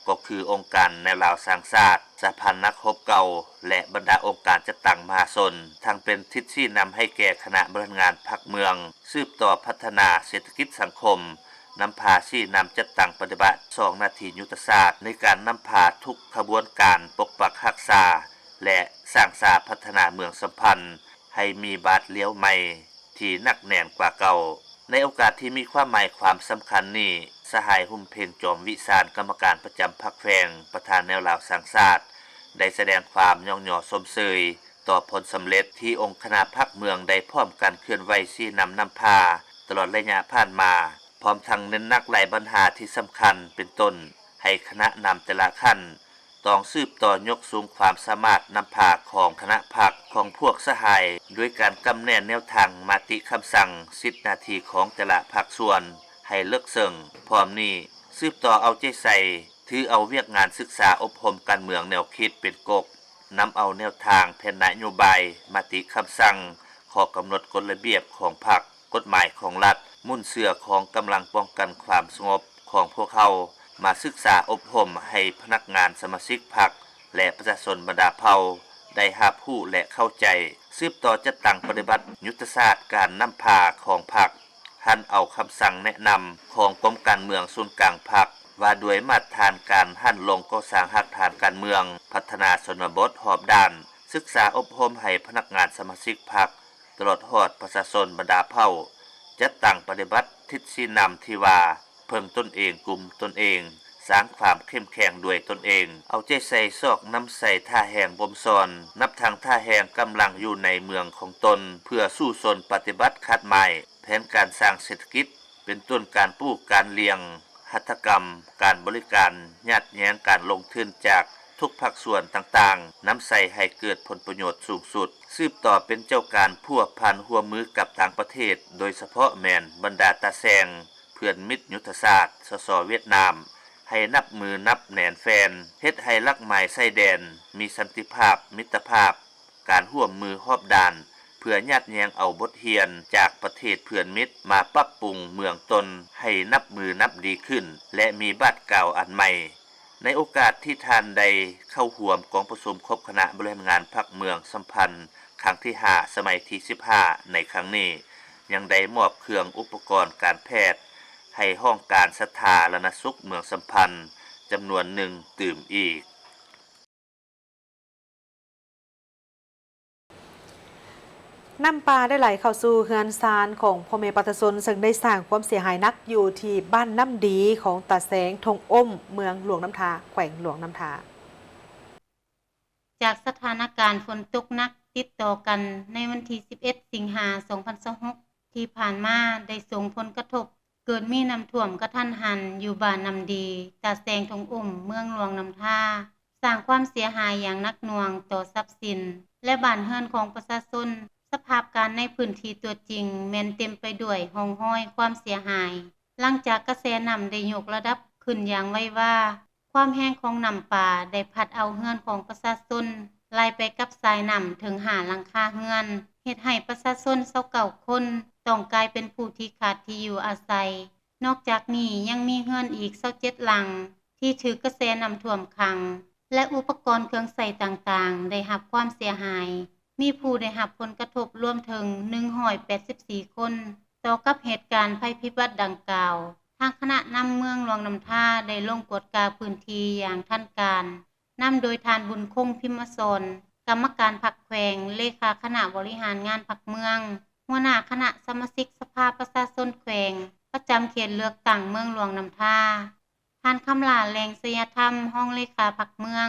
ก็คือองค์การแนวราวสร้างชาติสหพันธ์นักรบเก่าและบรรดาองค์การจัดตั้งมหาชนทั้งเป็นทิศชี้นำให้แก่คณะบริหารงานพรรคเมืองสืบต่อพัฒนาเศรษฐกิจสังคมนำพาชี้นำจัดตั้งปฏิบัติ2 นาทียุทธศาสตร์ในการนำพาทุกขบวนการปกปักรักษาและสร้างสรรค์พัฒนาเมืองสัมพันธ์ให้มีบาทเลี้ยวใหม่ที่หนักแน่นกว่าเก่าในโอกาสที่มีความหมายความสำคัญนี้สหายหุ่มเพ่งจอมวิสารกรรมการประจำพรรคแขวงประธานแนวราวสร้างชาติได้แสดงความย่องหย่อสมเสยต่อผลสำเร็จที่องค์คณะพรรคเมืองได้พร้อมกันเคลื่อนไหวชี้นำพาตลอดระยะผ่านมาพร้อมทั้งเน้นหนักหลายปัญหาที่สำคัญเป็นต้นให้คณะนำแต่ละขั้นต้องสืบต่อยกสูงความสามารถนำพาของคณะพรรคของพวกสหายด้วยการกำแนนแนวทางมติคำสั่ง10 นาทีของแต่ละภาคส่วนให้เลิกเซิงพร้อมนี้สืบต่อเอาใจใส่ถือเอาเวียกงานศึกษาอบรมการเมืองแนวคิดเป็นกกนำเอาแนวทางแผนนโยบายมติคำสั่งข้อกำหนดกฎระเบียบของพรรคกฎหมายของรัฐมุ่นเสือของกำลังป้องกันความสงบของพวกเขามาศึกษาอบรมให้พนักงานสมาชิกพรรคและประชาชนบรรดาเผ่าได้รับรู้และเข้าใจสืบต่อจัดตั้งปฏิบัติยุทธศาสตร์การนำพาของพรรคท่านเอาคำสั่งแนะนำของกรมการเมืองศูนย์กลางพรรคว่าด้วยมาตรฐานการหั่นลงก่อสร้างรากฐานการเมืองพัฒนาชนบทรอบด้านศึกษาอบรมให้พนักงานสมาชิกพรรคตลอดฮอดประชาชนบรรดาเผ่าจัดตั้งปฏิบัติทิศชี้นำที่ว่าเพิ่งตนเองกลุ่มตนเองสร้างความเข้มแข็งด้วยตนเองเอาใจใส่ซอกน้ำใส่ท่าแห่งบ่มซอนนับทางท่าแห่งกำลังอยู่ในเมืองของตนเพื่อสู้สนปฏิบัติคัดหมายแผนการสร้างเศรษฐกิจเป็นต้นการปลูกการเลี้ยงหัตถกรรมการบริการยัดแย้งการลงทุนจากทุกภาคส่วนต่างๆน้ำใส่ให้เกิดผลประโยชน์สูงสุดสืบต่อเป็นเจ้าการพัวพันหัวมือกับต่างประเทศโดยเฉพาะแมนบรรดาตาแซงเพื่อนมิตรยุทธศาสตร์สสเวียดนามให้นับมือนับแหนนแฟนเฮ็ดให้ลักหมายไส้แดนมีสันติภาพมิตรภาพการร่วมมือรอบด้านเพื่อยัดแยงเอาบทเรียนจากประเทศเพื่อนมิตรมาปรับปรุงเมืองตนให้นับมือนับดีขึ้นและมีบัตรเก่าอันใหม่ในโอกาสที่ท่านใดเข้าร่วมกองประชุมครบคณะบริหารงานพรรคเมืองสัมพันธ์ครั้งที่ 5 สมัยที่ 15 ในครั้งนี้ยังได้มอบเครื่องอุปกรณ์การแพทย์ให้ห้องการสถาธารณสุขเมืองสัมพันธ์จำนวนหนึ่งตื่มอีก น้ำปลาได้ไหลเข้าสู่เฮือนซานของพ่อแม่ประชาชนซึ่งได้สร้างความเสียหายนักอยู่ที่บ้านน้ำดีของตาแสงทงอ้มเมืองหลวงน้ำทาแขวงหลวงน้ำทา จากสถานการณ์ฝนตกหนักติดต่อกันในวันที่ 11 สิงหาคม 2026 ที่ผ่านมาได้ส่งผลกระทบเกิดมีน้ำท่วมกระทันหันอยู่บ้านน้ำดีตาแสงทงอุ่มเมืองหลวงน้ำท่าสร้างความเสียหายอย่างหนักหน่วงต่อทรัพย์สินและบ้านเรือนของประชาชนสภาพการในพื้นที่ตัวจริงแม้นเต็มไปด้วยห้องห้อยความเสียหายหลังจากกระแสน้ำได้ยกระดับขึ้นอย่างไวว่าความแห้งของน้ำป่าได้พัดเอาเรือนของประชาชนไหลไปกับสายน้ำถึง5หลังคาเรือนเฮ็ดให้ประชาชน29คนต้องกลายเป็นผู้ที่ขาดที่อยู่อาศัยนอกจากนี้ยังมีเรือนอีก27หลังที่ถูกกระแสน้ำท่วมขังและอุปกรณ์เครื่องใช้ต่างๆได้รับความเสียหายมีผู้ได้รับผลกระทบรวมถึง184คนต่อกับเหตุการณ์ภัยพิบัติดังกล่าวทางคณะนำเมืองหลวงน้ำท่าได้ลงกวดกาพื้นที่อย่างทันการนำโดยทานบุญคงพิมพ์สนกรรมการพรรคแขวงเลขาคณะบริหารงานพรรคเมืองหัวหน้าคณะสมาชิกสภาประชาชนแขวงประจำเขตเลือกตั้งเมืองหลวงน้ำท่าท่านคำลาแรงศยธรรมห้องเลขาพรรคเมือง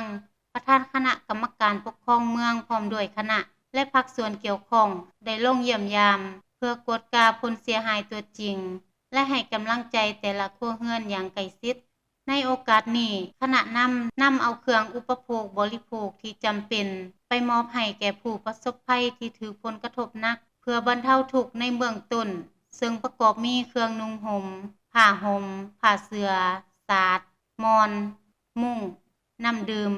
ประธานคณะกรรมการปกครองเมืองพร้อมด้วยคณะและภาคส่วนเกี่ยวข้องได้ลงเยี่ยมยามเพื่อกวดกาผลเสียหายตัวจริงและให้กำลังใจแต่ละครัวเรือนอย่างใกล้ชิดในโอกาสนี้คณะนำเอาเครื่องอุปโภคบริโภคที่จำเป็นไปมอบให้แก่ผู้ประสบภัยที่ถือผลกระทบหนักเพื่อบรรเทาทุกข์ในเบื้องต้นซึ่งประกอบมีเครื่องนุ่งห่มผ้าห่มผ้าเสื่อสาดมอนมุ้งน้ำดื่ม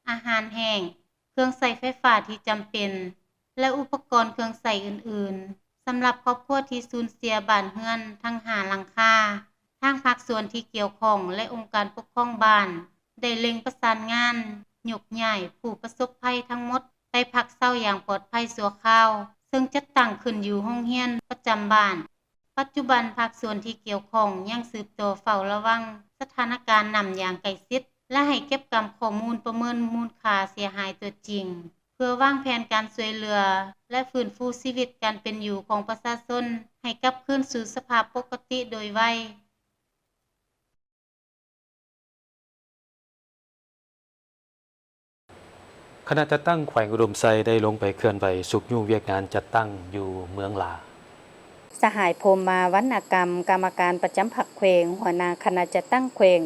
อาหารแห้งเครื่องใช้ไฟฟ้าที่จำเป็นและอุปกรณ์เครื่องใช้อื่นๆสำหรับครอบครัวที่สูญเสียบ้านเรือนทั้ง5หลังคาทางภาคส่วนที่เกี่ยวข้องและองค์การปกครองบ้านได้เร่งประสานงานยกย้ายผู้ประสบภัยทั้งหมดไปพักเศร้าอย่างปลอดภัยชั่วคราวซึ่งจะตั้งขึ้นอยู่โรงเรียนประจำบ้านปัจจุบันภาคส่วนที่เกี่ยวข้องยังสืบต่อเฝ้าระวังสถานการณ์นำอย่างใกล้ชิดและให้เก็บกำข้อมูลประเมินมูลค่าเสียหายตัวจริงเพื่อวางแผนการช่วยเหลือและฟื้นฟูชีวิตการเป็นอยู่ของประชาชนให้กลับคืนสู่สภาพปกติโดยไวคณะจัดตั้งแขวงอุดมไซได้ลงไปเคลื่อนไหวสุกยุ่งเวียกงานจัดตั้งอยู่เมืองลาสหายพรมมาวรรณกรรมกรรมการประจำพรรคแขวงหัวหน้าคณะจัดตั้งแขวง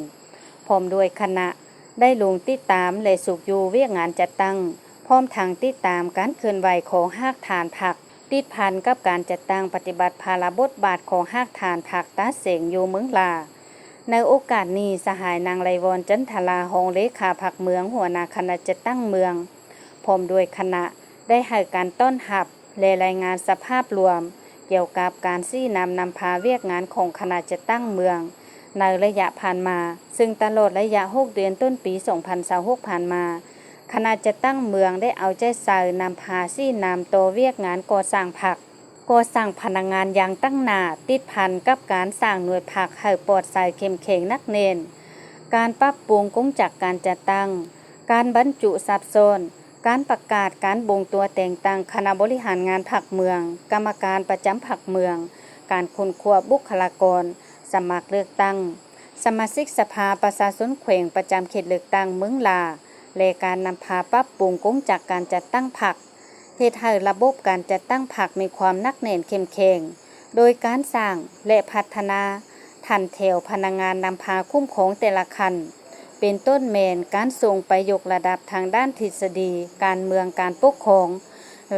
พร้อมด้วยคณะได้ลงติดตามและสุกอยู่เวียกงานจัดตั้งพร้อมทางติดตามการเคลื่อนไหวของหากฐานพรรคติดพันกับการจัดตั้งปฏิบัติภาระบทบาทของหากฐานพรรคตาเสงอยู่เมืองลาในโอกาสนี้สหายนางไลวรจันทลาหงเลขาพรรคเมืองหัวหน้าคณะจัดตั้งเมืองพร้อมด้วยคณะได้ให้การต้อนรับและรายงานสภาพรวมเกี่ยวกับการชี้นำพาเวียกงานของคณะจัดตั้งเมืองในระยะผ่านมาซึ่งตลอดระยะ6เดือนต้นปี2026ผ่านมาคณะจัดตั้งเมืองได้เอาใจใส่นำพาชี้นำโตเวียกงานก่อสร้างพรรคก่อสร้างพนักงานอย่างตั้งหน้าติดพันกับการสร้างหน่วยพรรคให้ปลอดภัยเข้มแข็งนักแน่นการปรับปรุงกงจักรการจัดตั้งการบรรจุซับซ้อนการประกาศการบ่งตัวแต่งตั้งคณะบริหารงานพรรคเมืองกรรมการประจำพรรคเมืองการค้นคว้าบุคลากรสมัครเลือกตั้งสมาชิกสภาประชาชนแขวงประจำเขตเลือกตั้งเมืองลาและการนำพาปรับปรุงกงจักรการจัดตั้งพรรคเฮ็ดให้ระบบการจัดตั้งพรรคมีความหนักแน่นเข้มแข็งโดยการสร้างและพัฒนาทันแถวพนักงานนำพาคุ้มครองแต่ละคันเป็นต้นแมนการส่งไปยกระดับทางด้านทฤษฎีการเมืองการปกครอง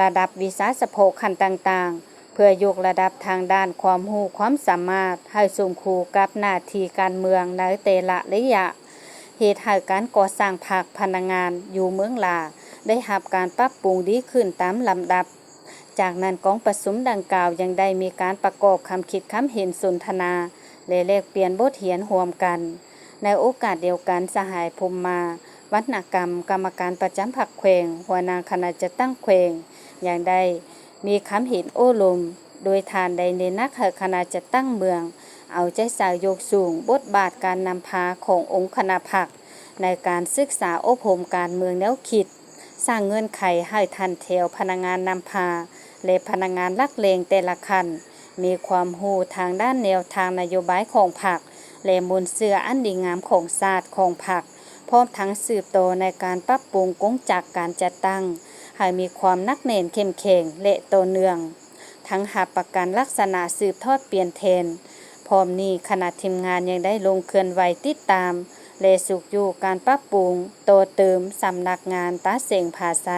ระดับวิชาเฉพาะขั้นต่างๆเพื่อยกระดับทางด้านความรู้ความสามารถให้สมคู่กับหน้าที่การเมืองในแต่ละระยะเหตุให้การก่อสร้างพรรคพนักงานอยู่เมืองลาได้รับการปรับปรุงดีขึ้นตามลำดับจากนั้นกองประชุมดังกล่าวยังได้มีการประกอบคำคิดคำเห็นสนทนาและแลกเปลี่ยนบทเรียนร่วมกันในโอกาสเดียวกันสหายพรมมาวรรณกรรมกรรมการประจำพรรคแขวงหัวหน้าคณะจัดตั้งแขวงยังได้มีคำเห็นโอ้ลมโดยทานได้เน้นนักให้คณะจัดตั้งเมืองเอาใจใส่ยกสูงบทบาทการนำพาขององค์คณะพรรคในการศึกษาอบรมการเมืองแนวคิดสร้างเงื่อนไขให้ทันแถวพนักงานนำพาและพนักงานลักเลงแต่ละคันมีความรู้ทางด้านแนวทางนโยบายของพรรคและมูลเสื่ออันดีงามของศาสตร์ของพรรค พร้อมทั้งสืบโตอในการปรับปรุงกงจักรการจัดตั้งให้มีความนักแน่นเข้มแข็งและโตเนืองทั้งหาประกันลักษณะสืบทอดเปลี่ยนแทนพร้อมนี้คณะทีมงานยังได้ลงเคลื่อนไหวติดตามและสุกอยู่การปรับปรุงโตเติมสำนักงานตาเสงผาไซ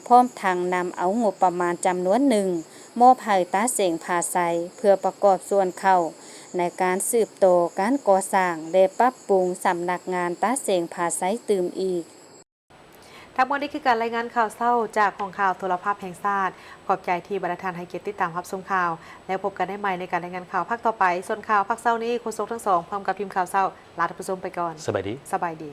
พร้อมทางนำเอางบประมาณจำนวนหนึ่งมอบให้ตาเสงผาไซเพื่อประกอบส่วนเข้าในการสืบโตการก่อสร้างและปรับปรุงสำนักงานตาเสงผาไซตื่มอีกทั้งหมดนี้คือการรายงานข่าวเศร้าจากของข่าวโทรภาพแห่งชาติขอบใจที่บรรทานให้เกียรติติดตามรับชมข่าวแล้วพบกันได้ใหม่ในการรายงานข่าวภาคต่อไปส่วนข่าวภาคเศร้านี้โฆษกทั้งสองพร้อมกับทีมข่าวเศร้าลาท่านผู้ชมไปก่อนสบายดีสบายดี